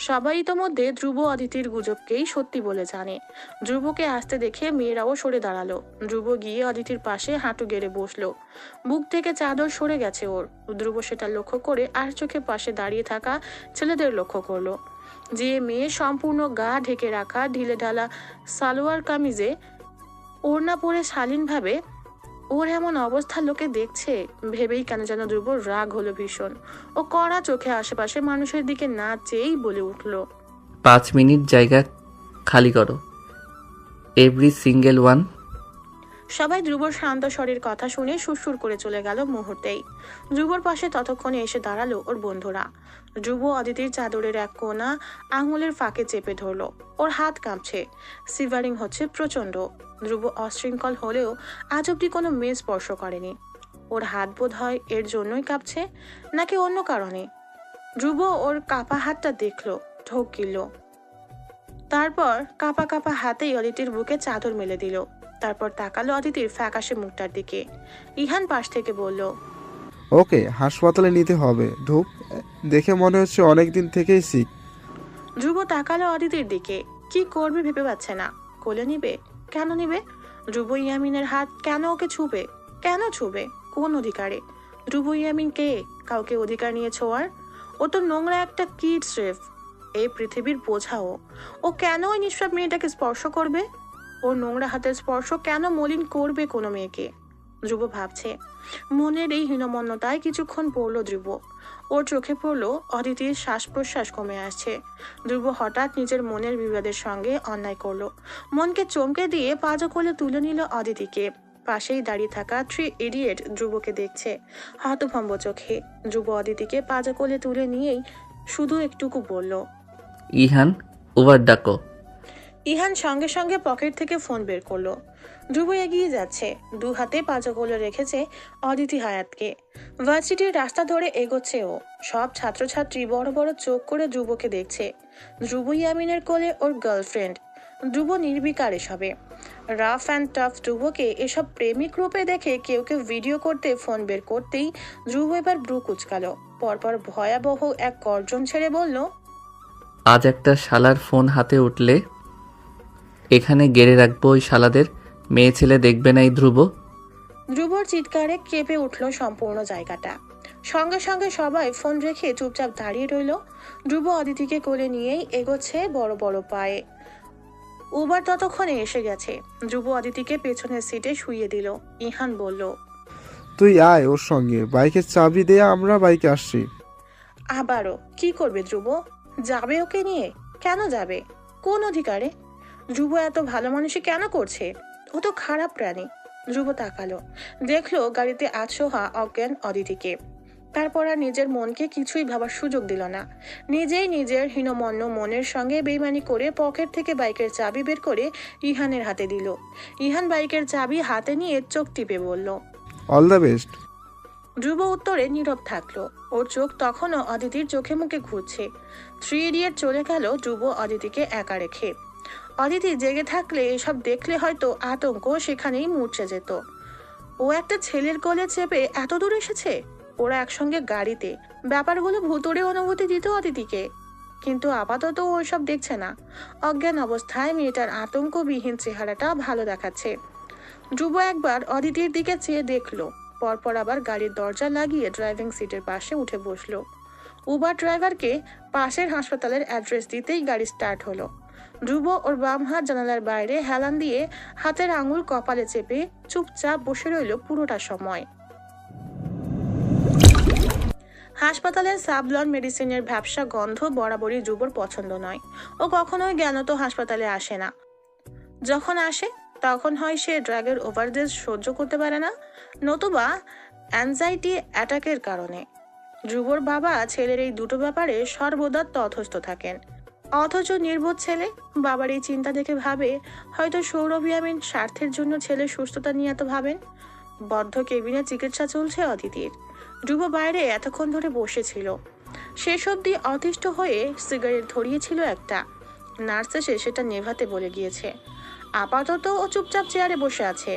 সবাই ইতোমধ্যে ধ্রুব অদিতির গুজবকেই সত্যি বলে জানে। ধ্রুবকে আসতে দেখে মেয়েরাও সরে দাঁড়ালো। ধ্রুব গিয়ে অদিতির পাশে হাঁটু গেড়ে বসলো। বুক থেকে চাদর সরে গেছে ওর। ধ্রুব সেটা লক্ষ্য করে আর চোখে পাশে দাঁড়িয়ে থাকা ছেলেদের লক্ষ্য করলো। যে মেয়ে সম্পূর্ণ গা ঢেকে রাখা ঢিলে ঢালা সালোয়ার কামিজে ওড়না পরে শালীনভাবে ওর এমন অবস্থা লোকে দেখছে ভেবেই কেন যেন ধ্রুব রাগ হলো ভীষণ। ও কড়া চোখে আশেপাশে মানুষের দিকে না চেয়েই বলে উঠলো, 5 মিনিট জায়গা খালি করো, এভরি সিঙ্গেল ওয়ান। সবাই ধ্রুবর শান্ত স্বরের কথা শুনে সুরসুর করে চলে গেল মুহূর্তেই। ধ্রুবর পাশে ততক্ষণে এসে দাঁড়ালো ওর বন্ধুরা। ধ্রুব অদিতির চাদরের এক কোণা আঙুলের ফাঁকে চেপে ধরলো। ওর হাত কাঁপছে, সিভারিং হচ্ছে প্রচন্ড। ধ্রুব অশৃঙ্খল হলেও আজ অব্দি কোনো মেয়ে স্পর্শ করেনি। ওর হাত বোধ হয় এর জন্যই কাঁপছে, নাকি অন্য কারণে। ধ্রুব ওর কাঁপা হাতটা দেখলো, ঢোক গিলল। তারপর কাঁপা কাঁপা হাতেই অদিতির বুকে চাদর মেলে দিল। তারপর তাকালো অদিতির ফ্যাকাশে মুখটার দিকে। ইহান পাশ থেকে বলল, ওকে হাসপাতালে নিতে হবে ধূপ, দেখে মনে হচ্ছে অনেকদিন থেকেই সিক। ধ্রুব তাকালো অদিতির দিকে, কি করবে ভেবে পাচ্ছে না। কোলে নিবে? কেন নিবে? ধ্রুব ইয়ামিনের হাত কেন ওকে ছুবে? কেন ছুবে? কোন অধিকারে? ধ্রুব ইয়ামিন কে কাউকে অধিকার নিয়ে ছোঁয়ার? ও তো নোংরা একটা কিড স্রেফ, এই পৃথিবীর বোঝাও। ও কেন ওই নিষ্পাপ মেয়েটাকে স্পর্শ করবে? ওর নোংরা হাতের স্পর্শ কেন মলিন করবে কোনো মেয়েকে? ধ্রুব ভাবছে। মনের এই হীনমন্যতায় কিছুক্ষণ পড়লো ধ্রুব। ওর চোখে পড়লো অদিতির শ্বাস প্রশ্বাস কমে আসছে। ধ্রুব হঠাৎ নিজের মনের বিবাদের সঙ্গে অন্যায় করলো। মনকে চমকে দিয়ে পাজা কোলে তুলে নিল অদিতিকে। পাশেই দাঁড়িয়ে থাকা 3 ইডিয়েট ধ্রুবকে দেখছে হতভম্ব চোখে। ধ্রুব অদিতিকে পাজা কোলে তুলে নিয়েই শুধু একটুকু বলল, ইহান ওভার ডাকো। ইহান সঙ্গে সঙ্গে পকেট থেকে ফোন বের করলো। ধ্রুব এগিয়ে যাচ্ছে, 2 হাতে পাজা কোলে রেখেছে অদিতি হায়াতকে। ভার্সিটির রাস্তা ধরে এগোচ্ছে ও। সব ছাত্রছাত্রী বড় বড় চোখ করে ধ্রুবকে দেখছে। ধ্রুব ইয়ামিনের কোলে ওর গার্লফ্রেন্ড। ধ্রুব নির্বিকার এসবে। রাফ অ্যান্ড টাফ ধ্রুবকে এসব প্রেমিক রূপে দেখে কেউ কেউ ভিডিও করতে ফোন বের করতেই ধ্রুব এবার ব্রু কুচকালো। পরপর ভয়াবহ এক গর্জন ছেড়ে বলল, আজ একটা শালার ফোন হাতে উঠলে এখানে গেড়ে রাখবো ওই শালাদের, মেয়ে ছেলে দেখবে না এই ধ্রুব। ধ্রুবর চিৎকারে কেঁপে উঠল সম্পূর্ণ জায়গাটা। সঙ্গে সঙ্গে সবাই ফোন রেখে চুপচাপ দাঁড়িয়ে রইল। ধ্রুব অদিতিকে কোলে নিয়েই এগোচ্ছে বড় বড় পায়ে। উবার ততক্ষণে এসে গেছে। ধ্রুব অদিতিকে পেছনের সিটে শুইয়ে দিল। ইহান বলল, তুই আয় ওর সঙ্গে, বাইকের চাবি দিয়ে আমরা বাইকে আসছি। আবারও কি করবে ধ্রুব? যাবে ওকে নিয়ে? কেন যাবে? কোন অধিকারে? ধ্রুব এত ভালো মানুষই কেন করছে? ও তো খারাপ প্রাণী। ধ্রুব তাকালো, দেখলো গাড়িতে আছোহা অজ্ঞান অদিতিকে। তারপর আর নিজের মনকে কিছুই ভাবার সুযোগ দিল না। নিজেই নিজের হীনমন্য মনের সঙ্গে বেইমানি করে পকেট থেকে বাইকের চাবি বের করে ইহানের হাতে দিল। ইহান বাইকের চাবি হাতে নিয়ে চোখ টিপে বলল, অল দ্য বেস্ট। ধ্রুব উত্তরে নীরব থাকলো। ওর চোখ তখনও অদিতির চোখে মুখে ঘুরছে। 3 ইডিয়ট চলে গেল ধ্রুব অদিতিকে একা রেখে। অদিতি জেগে থাকলে এসব দেখলে হয়তো আতঙ্ক সেখানেই মূর্ছে যেত। ও একটা ছেলের কোলে চেপে এত দূর এসেছে, ওরা একসঙ্গে গাড়িতে। ব্যাপারগুলো ভুতুড়ে অনুভূতি দিত অদিতিকে, কিন্তু আপাতত ও সব দেখছে না। অজ্ঞান অবস্থায় মেয়েটার আতঙ্কবিহীন চেহারাটা ভালো দেখাচ্ছে। ধ্রুব একবার অদিতির দিকে চেয়ে দেখলো, পরপর আবার গাড়ির দরজা লাগিয়ে ড্রাইভিং সিটের পাশে উঠে বসলো। উবার ড্রাইভারকে পাশের হাসপাতালের অ্যাড্রেস দিতেই গাড়ি স্টার্ট হলো। ধ্রুব ওর বাম হাত জানালার বাইরে হেলান দিয়ে হাতের আঙুল কপালে চেপে চুপচাপ বসে রইল পুরোটা সময়। হাসপাতালের সাবলন মেডিসিনের ভ্যাপসা গন্ধ বরাবরই ধ্রুবর পছন্দ নয়। ও কখনোই জ্ঞানত হাসপাতালে আসে না। যখন আসে তখন হয় সে ড্রাগের ওভারডোজ সহ্য করতে পারে না, নতুবা অ্যাংজাইটি অ্যাটাকের কারণে। ধ্রুবর বাবা ছেলের এই দুটো ব্যাপারে সর্বদা তথস্থ থাকেন। অথচ নির্বোধ ছেলে বাবার এই চিন্তা দেখে ভাবে হয়তো সৌরভ ইয়ামিন স্বার্থের জন্য ছেলের সুস্থতা নিয়ে এত ভাবেন। বদ্ধ কেবিনে চিকিৎসা চলছে অদিতির। ধ্রুব বাইরে এতক্ষণ ধরে বসেছিল। শেষ অবধি অতিষ্ঠ হয়ে সিগারেট ধরিয়েছিল একটা। নার্স এসে সেটা নেভাতে বলে গিয়েছে। আপাতত ও চুপচাপ চেয়ারে বসে আছে।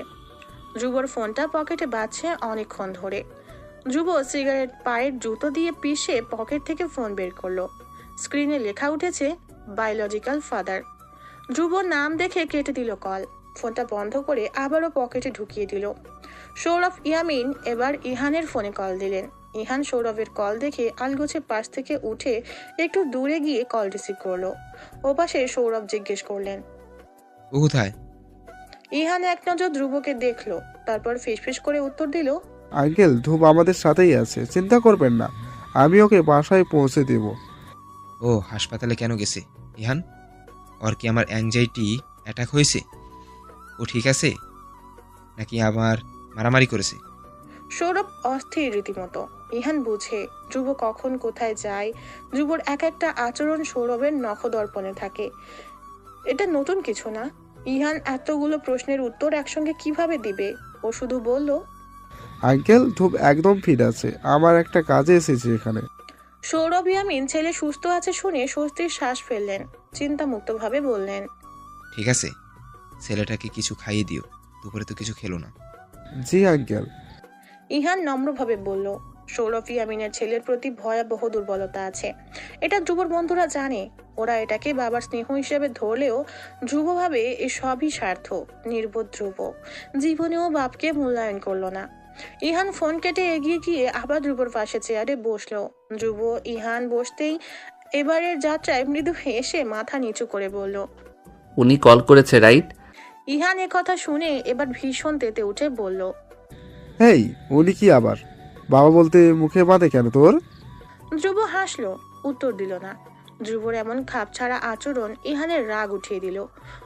ধ্রুবর ফোনটা পকেটে বাজছে অনেকক্ষণ ধরে। ধ্রুব সিগারেট পায়ের জুতো দিয়ে পিষে পকেট থেকে ফোন বের করলো। স্ক্রিনে লেখা উঠেছে বায়োলজিক্যাল ফাদার। ধ্রুব নাম দেখে কেটে দিল কল। ফোনটা বন্ধ করে আবারও পকেটে ঢুকিয়ে দিল। সৌরভ ইয়ামিন এবার ইহানের ফোনে কল দিলেন। ইহান সৌরভের কল দেখে আলগোছে পাশ থেকে উঠে একটু দূরে গিয়ে কল রিসিভ করলো। ওপাশে সৌরভ জিজ্ঞেস করলেন, ও কোথায়? ইহান এক নজর ধ্রুবকে দেখলো, তারপর ফিসফিস করে উত্তর দিল, আঙ্কেল ধূপ আমাদের সাথেই আছে, চিন্তা করবেন না, আমি ওকে বাসায় পৌঁছে দেব। ও হাসপাতালে কেন গেছে ইহান? ওর কি আমার অ্যাংজাইটি অ্যাটাক হয়েছে? ও ঠিক আছে নাকি আবার মারামারি করেছে? সৌরভ অস্থির রীতিমতো। ইহান বুঝে ধ্রুব কখন কোথায় যায়। ধ্রুবর এক একটা আচরণ সৌরভের নখদর্পণে থাকে। এটা নতুন কিছু না। ইহান এতগুলো প্রশ্নের উত্তর একসঙ্গে কিভাবে দিবে? ও শুধু বলল, আঙ্কেল ধূপ একদম ফিট আছে, আমার একটা কাজে এসেছি এখানে। সৌরভ ইয়ামিন ছেলে সুস্থ আছে শুনে স্বস্তির শ্বাস ফেললেন। চিন্তামুক্তভাবে বললেন, ঠিক আছে, ছেলেটাকে কিছু খাইয়ে দিও, দুপুরে তো কিছু খেলো না। জি আঙ্কেল। ইহান নম্রভাবে বলল। সৌরভ ইয়ামিনের ছেলের প্রতি ভয়াবহ দুর্বলতা আছে, এটা ধ্রুবর বন্ধুরা জানে। ওরা এটাকে বাবার স্নেহ হিসেবে ধরলেও ধ্রুব ভাবে এ সবই স্বার্থ। নির্বোধ ধ্রুব জীবনেও বাপকে মূল্যায়ন করলো না। ইহান ফোন কেটে এগিয়ে গিয়ে আবার ধ্রুবর পাশে চেয়ারে বসলো। ধ্রুব ইহান বসতেই এবারের যাত্রায় মৃদু হেসে মাথা নিচু করে বলল, উনি কল করেছে রাইট? ইহান কথা শুনে এবার ভীষণ তেতে উঠে বলল, হেই, উনি কি আবার বাবা বলতে মুখে বাঁধে কেন তোর? ধ্রুব হাসলো, উত্তর দিল না। ধ্রুবর এমন খাপছাড়া আচরণ ইহানের রাগ উঠিয়ে দিল।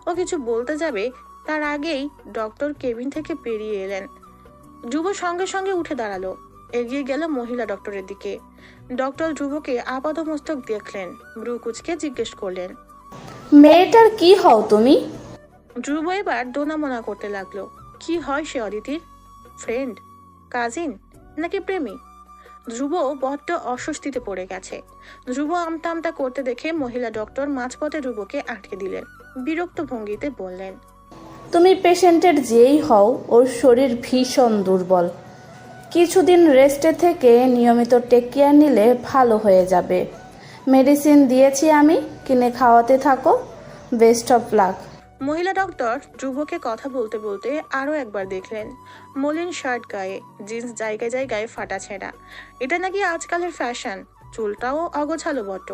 ও কিছু বলতে যাবে তার আগেই ডক্টর কেবিন থেকে বেরিয়ে এলেন। ধ্রুব সঙ্গে সঙ্গে উঠে দাঁড়ালো, এগিয়ে গেল মহিলা ডক্টরের দিকে। ডক্টর ধ্রুবকে আপাদমস্তক দেখলেন, ব্রু কুচকে জিজ্ঞেস করলেন, মেয়েটার কি হও তুমি? ধ্রুব এবার দোনামোনা করতে লাগলো। কি হয় সে অদিতির? ফ্রেন্ড, কাজিন নাকি প্রেমী? ধ্রুব বড্ড অস্বস্তিতে পড়ে গেছে। ধ্রুব আমতা আমতা করতে দেখে মহিলা ডক্টর মাঝপথে ধ্রুবকে আটকে দিলেন। বিরক্ত ভঙ্গিতে বললেন, তুমি পেশেন্টের যেই হও, ওর শরীর ভীষণ দুর্বল। কিছুদিন রেস্টে থেকে নিয়মিত টেক কেয়ার নিলে ভালো হয়ে যাবে। মেডিসিন দিয়েছি আমি, কিনে খাওয়াতে থাকো। Best of luck. মহিলা ডক্টর ধ্রুবকে কথা বলতে বলতে আরো একবার দেখলেন। মলিন শার্ট গায়ে, জিন্স জায়গায় জায়গায় ফাটা ছেঁড়া। এটা নাকি আজকালের ফ্যাশন। চুলটাও অগোছালো বট্ট।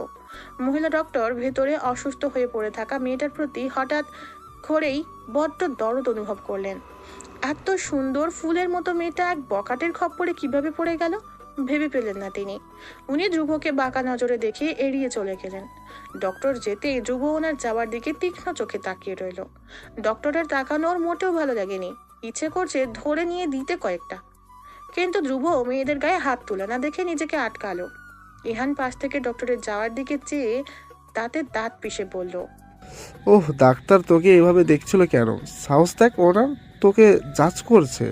মহিলা ডক্টর ভেতরে অসুস্থ হয়ে পড়ে থাকা মেয়েটার প্রতি হঠাৎ করেই বড্ড দরদ অনুভব করলেন। এত সুন্দর ফুলের মতো মেয়েটা এক বকাটের খপ্পরে কিভাবে পড়ে গেল ভেবে পেলেন না তিনি। উনি ধ্রুবকে বাঁকা নজরে দেখে এড়িয়ে চলে গেলেন। ডক্টর যেতে ধ্রুব ওনার যাওয়ার দিকে তীক্ষ্ণ চোখে তাকিয়ে রইল। ডক্টরের তাকানোর মোটেও ভালো লাগেনি। ইচ্ছে করছে ধরে নিয়ে দিতে কয়েকটা, কিন্তু ধ্রুব মেয়েদের গায়ে হাত তুলে না দেখে নিজেকে আটকালো। ইহান পাশ থেকে ডক্টরের যাওয়ার দিকে চেয়ে তাতে দাঁত পিষে বলল, ওহ, ডাক্তার তোকে এভাবে দেখছিল কেন? সাহস দেখ ওনার, তোকে জাজ করছে।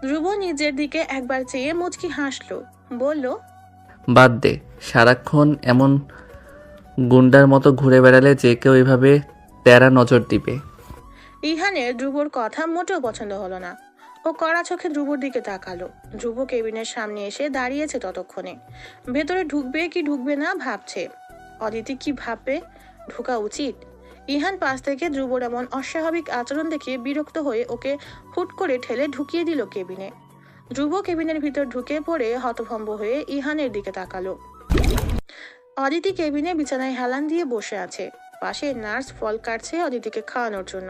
ধ্রুব নিজের দিকে একবার চেয়ে মুচকি হাসলো, বলল, বাদ দে, সারাক্ষণ এমন গুন্ডার মতো ঘুরে বেড়ালে যে কেউ এভাবে তেরা নজর দিবে। ইহানের ধ্রুবর কথা মোটেও পছন্দ হলো না। ও কড়া চোখে ধ্রুবর দিকে তাকালো। ধ্রুব কেবিনের সামনে এসে দাঁড়িয়েছে ততক্ষণে। ভেতরে ঢুকবে কি ঢুকবে না ভাবছে। অদিতি কি ভাববে? ঢোকা উচিত? ইহান পাশ থেকে ধ্রুবর এমন অস্বাভাবিক আচরণ দেখে বিরক্ত হয়ে ওকে হুট করে ঠেলে ঢুকিয়ে দিল কেবিনে। ধ্রুব কেবিনের ভিতর ঢুকে পড়ে হতভম্ব হয়ে ইহানের দিকে তাকালো। অদিতি কেবিনে বিছানায় হেলান দিয়ে বসে আছে। পাশে নার্স ফল কাটছে অদিতিকে খাওয়ানোর জন্য।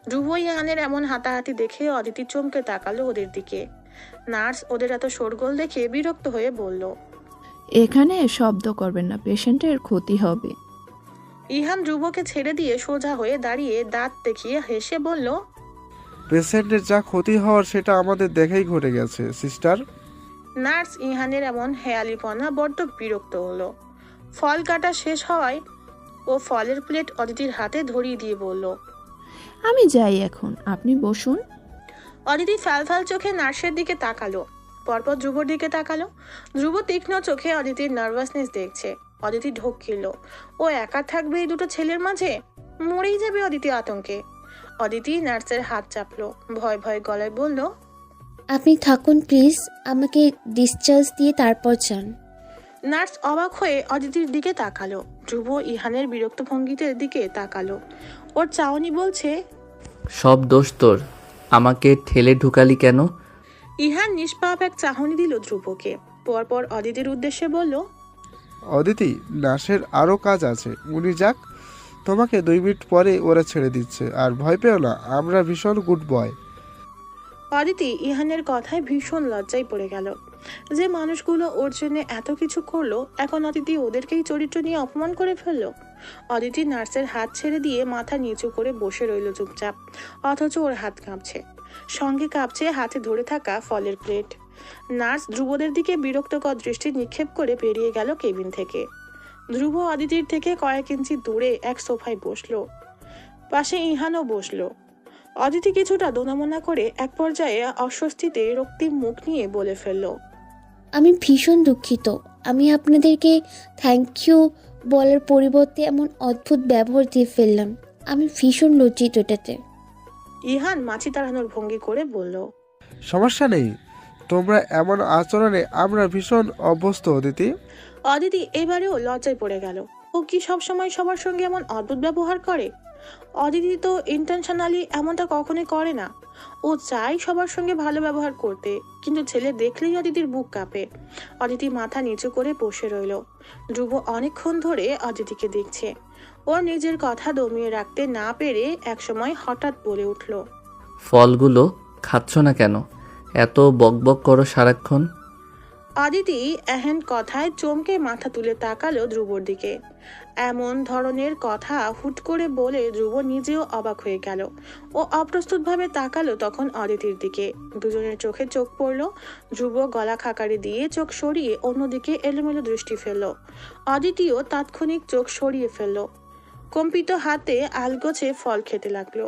ধ্রুব ইহানের এমন হাতাহাতি দেখে অদিতি চমকে তাকালো ওদের দিকে। নার্স ওদের এত শোরগোল দেখে বিরক্ত হয়ে বলল, এখানে শব্দ করবেন না, পেশেন্টের ক্ষতি হবে। ইহান ধ্রুবকে ছেড়ে দিয়ে সোজা হয়ে দাঁড়িয়ে দাঁত দেখিয়ে হেসে বলল, পেশেন্টের যা ক্ষতি হওয়ার সেটা আমাদের দেখেই ঘটে গেছে সিস্টার। নার্স ইহানের এমন হেয়ালিপনা বড্ড বিরক্ত হলো। ফল কাটা শেষ হওয়ায় ও ফলের প্লেট অদিতির হাতে ধরিয়ে দিয়ে বলল, আমি যাই এখন, আপনি বসুন। অদিতি ফ্যালফ্যাল চোখে নার্সের দিকে তাকালো, পরপর ধ্রুবর দিকে তাকালো। ধ্রুব তীক্ষ্ণ চোখে অদিতির নার্ভাসনেস দেখছে। অদিতি ঢোক গেল। ও একা থাকবে এই দুটো ছেলের মাঝে? মরেই যাবে অদিতি আতঙ্কে। অদিতি নার্সের হাত চাপলো, ভয় ভয় গলায় বলল, আপনি থাকুন প্লিজ, আমাকে ডিসচার্জ দিয়ে তারপর যান। নার্স অবাক হয়ে অদিতির দিকে তাকালো। ধ্রুব ইহানের বিরক্ত ভঙ্গিতে দিকে তাকালো। ওর চাউনি বলছে, সব দোষ তোর, আমাকে ঠেলে ঢুকালি কেন? ইহান নিষ্পাপ এক চাহনি দিল ধ্রুবকে। পরপর অদিতির উদ্দেশ্যে বলল, অদিতি, নার্সের আরও কাজ আছে, উনি যাক। তোমাকে 2 মিনিট পরে ওরা ছেড়ে দিচ্ছে, আর ভয় পেও না, আমরা ভীষণ গুড বয়। অদিতি ইহানের কথায় ভীষণ লজ্জায় পড়ে গেল। যে মানুষগুলো ওর জন্য এত কিছু করলো, এখন অদিতি ওদেরকেই চরিত্র নিয়ে অপমান করে ফেললো। অদিতি নার্সের হাত ছেড়ে দিয়ে মাথা নিচু করে বসে রইল চুপচাপ। অথচ ওর হাত কাঁপছে, সঙ্গে কাঁপছে হাতে ধরে থাকা ফলের প্লেট। নার্স ধ্রুবদের দিকে বিরক্তকর দৃষ্টি নিক্ষেপ করে বেরিয়ে গেল কেবিন থেকে। ধ্রুব অদিতির থেকে কয়েক ইঞ্চি দূরে এক সোফায় বসলো। পাশে ইহানও বসলো। অদিতি কিছুটা দোনামোনা করে এক পর্যায়ে অস্বস্তিতে রক্তিম মুখ নিয়ে বলে ফেলল, আমি ভীষণ দুঃখিত। আমি আপনাদেরকে থ্যাংক ইউ বলার পরিবর্তে এমন অদ্ভুত ব্যবহার দিয়ে ফেললাম। আমি ভীষণ লজ্জিত এটাতে। ইহান মাছি তাড়ানোর ভঙ্গি করে বলল, সমস্যা নেই, তোমরা এমন আচরণে আমরা ভীষণ অভ্যস্ত অদিতি। অদিতি এবারেও লজ্জায় পড়ে গেল। ও কি সবসময় সবার সঙ্গে এমন অদ্ভুত ব্যবহার করে? অদিতি তো ইন্টেনশনালি এমনটা কখনোই করে না। ও চাই সবার সঙ্গে ভালো ব্যবহার করতে, কিন্তু ছেলে দেখলেই অদিতির বুক কাঁপে। অদিতি মাথা নিচু করে বসে রইল। ধ্রুব অনেকক্ষণ ধরে অদিতিকে দেখছে। ওর নিজের কথা দমিয়ে রাখতে না পেরে একসময় হঠাৎ বলে উঠল, ফলগুলো খাচ্ছ না কেন? এত বকবক করো সারাক্ষণ। অদিতি এহেন কথায় চমকে মাথা তুলে তাকালো ধ্রুবর দিকে। এমন ধরনের কথা হুট করে বলে ধ্রুব নিজেও অবাক হয়ে গেল। ও অপ্রস্তুতভাবে তাকালো তখন অদিতির দিকে। দুজনের চোখে চোখ পড়ল। ধ্রুব গলা খাকারি দিয়ে চোখ সরিয়ে অন্যদিকে এলোমেলো দৃষ্টি ফেলল। অদিতিও তাৎক্ষণিক চোখ সরিয়ে ফেলল। কম্পিত হাতে আলগোছে ফল খেতে লাগলো।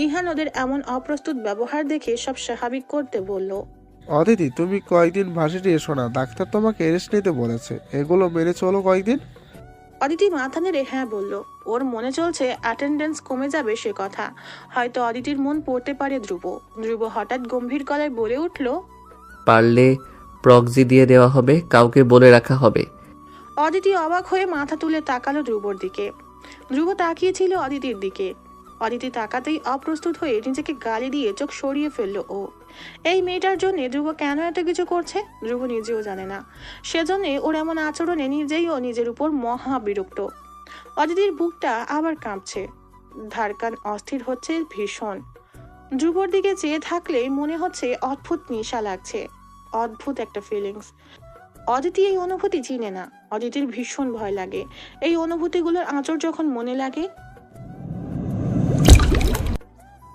ইহান ওদের এমন অপ্রস্তুত ব্যবহার দেখে সব স্বাভাবিক করতে বলল, অদিতি, তুমি কয়েকদিন ভার্সিটি এসো না, ডাক্তার তোমাকে রেস্ট নিতে বলেছে, এগুলো মেনে চলো কয়েকদিন। অদিতি মাথা নেড়ে হ্যাঁ বলল। ওর মনে চলছে অ্যাটেন্ডেন্স কমে যাবে সে কথা। হয়তো অদিতির মন পড়তে পারে ধ্রুব। ধ্রুব হঠাৎ গম্ভীর গলায় বলে উঠল, পারলে প্রক্সি দিয়ে দেওয়া হবে, কাউকে বলে রাখা হবে। অদিতি অবাক হয়ে মাথা তুলে তাকালো ধ্রুবর দিকে। ধ্রুব তাকিয়েছিল অদিতির দিকে। অদিতি তাকাতেই অপ্রস্তুত হয়ে নিজেকে গালি দিয়ে চোখ সরিয়ে ফেললো ও। এই মেয়েটার জন্য ধ্রুব কেন এত কিছু করছে ধ্রুব নিজেও জানে না। সেজন্য ওর এমন আচরণে নিজেই ও নিজের উপর মহা বিরক্ত। অদিতির বুকটা আবার কাঁপছে, ধারকান অস্থির হচ্ছে ভীষণ। ধ্রুবর দিকে চেয়ে থাকলে মনে হচ্ছে অদ্ভুত নেশা লাগছে, অদ্ভুত একটা ফিলিংস। অদিতি এই অনুভূতি চিনে না। অদিতির ভীষণ ভয় লাগে এই অনুভূতিগুলোর আঁচড় যখন মনে লাগে।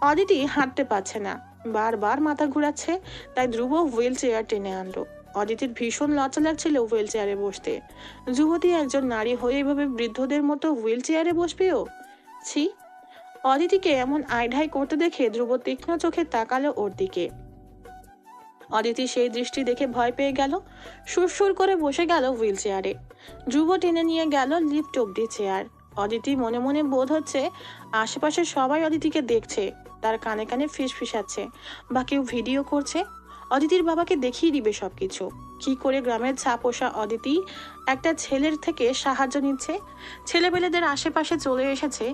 অদিতি হাঁটতে পারছে না, বারবার মাথা ঘুরাচ্ছে, তাই ধ্রুব হুইল চেয়ার টেনে আনলো। অদিতির ভীষণ লজ্জা লাগছিল হুইল চেয়ারে বসতে। যুবতী একজন নারী হয়ে এভাবে বৃদ্ধদের মতো হুইল চেয়ারে বসবেও? ছি! অদিতিকে এমন আইঢাই করতে দেখে ধ্রুব তীক্ষ্ণ চোখে তাকালো ওর দিকে। অদিতি সেই দৃষ্টি দেখে ভয় পেয়ে গেল, সুরসুর করে বসে গেল হুইল চেয়ারে। ধ্রুব টেনে নিয়ে গেল লিফট অব্দি চেয়ার। অদিতি মনে মনে বোধ হচ্ছে আশেপাশে সবাই অদিতিকে দেখছে, তার কানে কানে ফিসফিসাচ্ছে, বা কেউ ভিডিও করছে। অদিতির বাবাকে দেখিয়ে দিবে সবকিছু। কি করে গ্রামের ছাপোষা অদিতি একটা ছেলের থেকে সাহায্য নিচ্ছে, ছেলেবেলেদের আশেপাশে চলে এসেছে।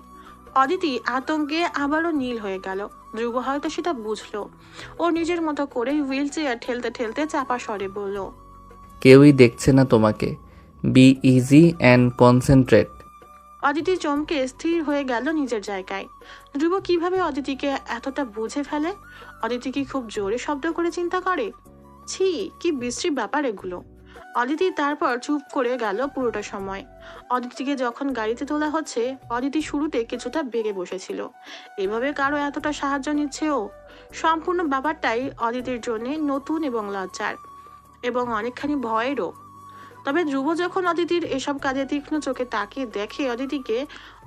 অদিতি আতঙ্কে আবারও নীল হয়ে গেল। ধ্রুব হয়তো সেটা বুঝলো। ও নিজের মতো করে হুইল চেয়ার ঠেলতে ঠেলতে চাপা স্বরে বলল, কেউই দেখছে না তোমাকে, be easy and concentrate. Aditi চমকে স্থির হয়ে গেল নিজের জায়গায়। ধ্রুব কিভাবে অদিতিকে এতটা বুঝে ফেলে? অদিতি কি খুব জোরে শব্দ করে চিন্তা করে? ছি, কি বিশ্রী ব্যাপার এগুলো। অদিতি তারপর চুপ করে গেল পুরোটা সময়। অদিতিকে যখন গাড়িতে তোলা হচ্ছে, অদিতি শুরুতে কিছুটা বেগে বসেছিল। এভাবে কারো এতটা সাহায্য নিচ্ছে ও। সম্পূর্ণ ব্যাপারটাই অদিতির জন্য নতুন এবং লজ্জার, এবং অনেকখানি ভয়েরও। তবে ধ্রুব যখন অদিতির এসব কাজে তীক্ষ্ণ চোখে তাকিয়ে দেখে অদিতিকে,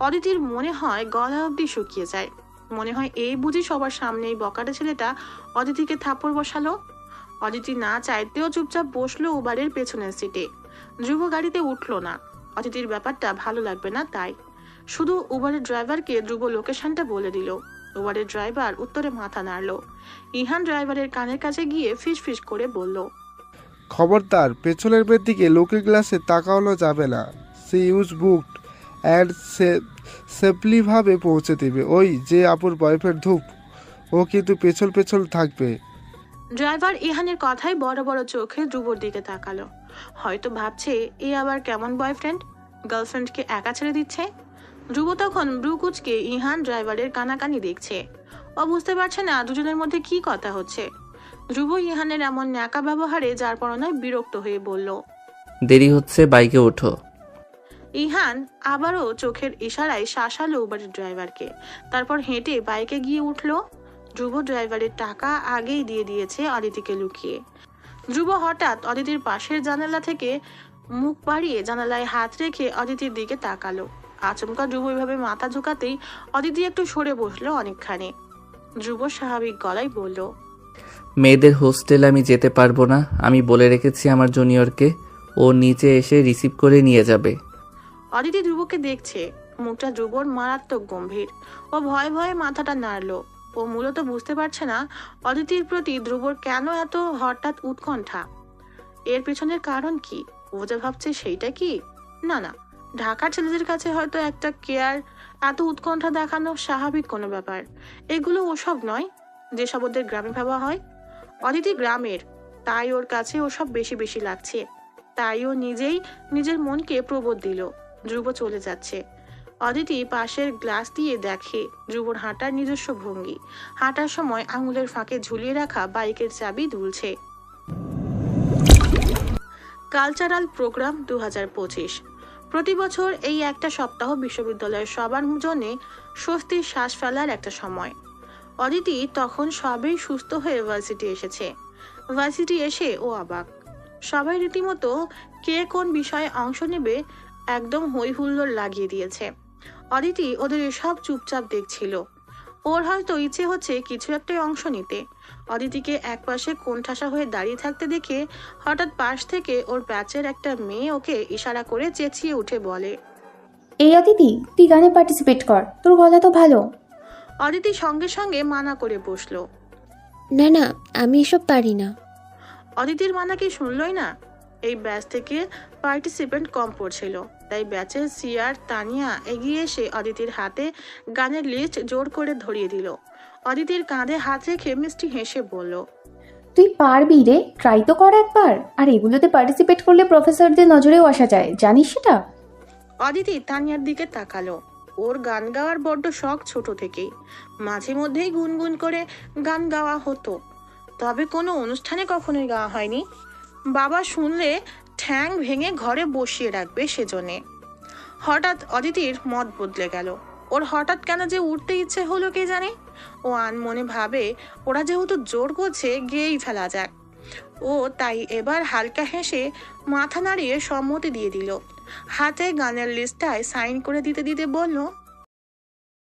অদিতির মনে হয় গলা অবধি শুকিয়ে যায়। মনে হয় এই বুঝি সবার সামনে এই বকাটে ছেলেটা অদিতিকে থাপ্পড় বসালো। অদিতি না চাইতেও চুপচাপ বসলো উবারের পেছনের সিটে। ধ্রুব গাড়িতে উঠলো না, অদিতির ব্যাপারটা ভালো লাগবে না তাই। শুধু উবারের ড্রাইভারকে ধ্রুব লোকেশনটা বলে দিল। উবারের ড্রাইভার উত্তরে মাথা নাড়লো। ইহান ড্রাইভারের কানের কাছে গিয়ে ফিস ফিস করে বলল, খবরদার, পেছনের বের দিকে লোকের গ্লাসে তাকানো যাবে না। সি ইউজ বুকড অ্যান্ড সেফলিভাবে পৌঁছে দেবে। ওই যে আপুর বয়ফ্রেন্ড ধূপ, ও কিন্তু পেছল পেছল থাকবে। ড্রাইভার ইহানের কথায় বড় বড় চোখে ধ্রুবর দিকে তাকালো। হয়তো ভাবছে এ আবার কেমন বয়ফ্রেন্ড, গার্লফ্রেন্ডকে একা ছেড়ে দিচ্ছে। ধ্রুব তখন ব্রু কুচকে ইহান ড্রাইভারের কানাকানি দেখছে। ও বুঝতে পারছে না দুজনের মধ্যে কি কথা হচ্ছে। ধ্রুব ইহানের এমন ন্যাকা ব্যবহারে যার পরনায় বিরক্ত হয়ে বলল, দেরি হচ্ছে, বাইকে ওঠো। ইহান আবারও চোখের ইশারায় শাসালো উবারের ড্রাইভারকে। তারপর হেঁটে বাইকে গিয়ে উঠলো। ধ্রুব ড্রাইভারের টাকা আগেই দিয়ে দিয়েছে অদিতিকে লুকিয়ে। ধ্রুব হঠাৎ অদিতির পাশের জানালা থেকে মুখ বাড়িয়ে জানালায় হাত রেখে অদিতির দিকে তাকালো। আচমকা ধ্রুব এভাবে মাথা ঝুঁকাতেই অদিতি একটু সরে বসলো অনেকখানি। ধ্রুব স্বাভাবিক গলায় বলল, মেয়েদের হোস্টেল আমি যেতে পারবো না, আমি বলে রেখেছি আমার জুনিয়রকে, ও নিচে এসে রিসিভ করে নিয়ে যাবে। অদিতি ধ্রুবকে দেখছে, মুখটা ধ্রুবর মারাত্মক গম্ভীর। ও ভয়ে ভয়ে মাথাটা নাড়লো। ও মূলত বুঝতে পারছে না অদিতির প্রতি ধ্রুবর কেন এত হঠাৎ উৎকণ্ঠা। এর পেছনের কারণ কি? ও যা ভাবছে সেইটা কি? না না, ঢাকার ছেলেদের কাছে হয়তো একটা কেয়ার, এত উৎকণ্ঠা দেখানো স্বাভাবিক কোনো ব্যাপার। এগুলো ওসব নয় যেসব ওদের গ্রামে ভাবা হয়। অদিতি গ্রামের, তাই ওর কাছে ওসব বেশি বেশি লাগছে। তাই ও নিজেই নিজের মনকে প্রবোধ দিল। ধ্রুব চলে যাচ্ছে। অদিতি পাশের গ্লাস দিয়ে দেখে ধ্রুবর হাঁটার নিজস্ব ভঙ্গি। হাঁটার সময় আঙুলের ফাঁকে ঝুলিয়ে রাখা বাইকের চাবি দুলছে। Cultural programme 2025। প্রতি বছর এই একটা সপ্তাহ বিশ্ববিদ্যালয়ের সবার জন্য স্বস্তির শ্বাস ফেলার একটা সময়। অদিতি তখন সবেই সুস্থ হয়ে ভার্সিটি এসেছে। ভার্সিটি এসে ও অবাক। সবাই রীতিমতো কে কোন বিষয়ে অংশ নেবে একদম হই হুল্লোড় লাগিয়ে দিয়েছে। অদিতি ওদের এসব চুপচাপ দেখছিল। ওর হয়তো ইচ্ছে হচ্ছে কিছু একটা অংশ নিতে। অদিতিকে একপাশে কোণঠাসা হয়ে দাঁড়িয়ে থাকতে দেখে হঠাৎ পাশ থেকে ওর ব্যাচের একটা মেয়ে ওকে ইশারা করে চেঁচিয়ে উঠে বলে, এই অদিতি, তুই গানে পার্টিসিপেট কর, তোর গলা তো ভালো। অদিতি সঙ্গে সঙ্গে মানা করে বসলো। না না, আমি এসব পারি না। অদিতির মানা কি শুনলই না? এই ব্যাচ থেকে পার্টিসিপেন্ট কম পড়ছিল, তাই ব্যাচের সিয়ার তানিয়া এগিয়ে এসে অদিতির হাতে গানের লিস্ট জোর করে ধরিয়ে দিল। অদিতির কাঁধে হাত রেখে মিষ্টি হেসে বলল, তুই পারবি রে, ট্রাই তো কর একবার। আর এগুলোতে পার্টিসিপেট করলে প্রফেসরদের নজরেও আসা যায়, জানিস সেটা? অদিতি তানিয়ার দিকে তাকালো। ওর গান গাওয়ার বড্ড শখ ছোট থেকেই, মাঝে মধ্যেই গুনগুন করে গান গাওয়া হতো, তবে কোনো অনুষ্ঠানে কখনোই গাওয়া হয়নি। বাবা শুনলে ঠ্যাং ভেঙে ঘরে বসিয়ে রাখবে সেজন্যে। হঠাৎ অদিতির মত বদলে গেল। ওর হঠাৎ কেন যে উঠতে ইচ্ছে হলো কে জানে। ও আনমনে ভাবে ওরা যেহেতু জোর করছে গেয়েই ফেলা যাক। ও তাই এবার হালকা হেসে মাথা নাড়িয়ে সম্মতি দিয়ে দিল। হাতে গানের লিস্টটায় সাইন করে দিতে দিতে বলল,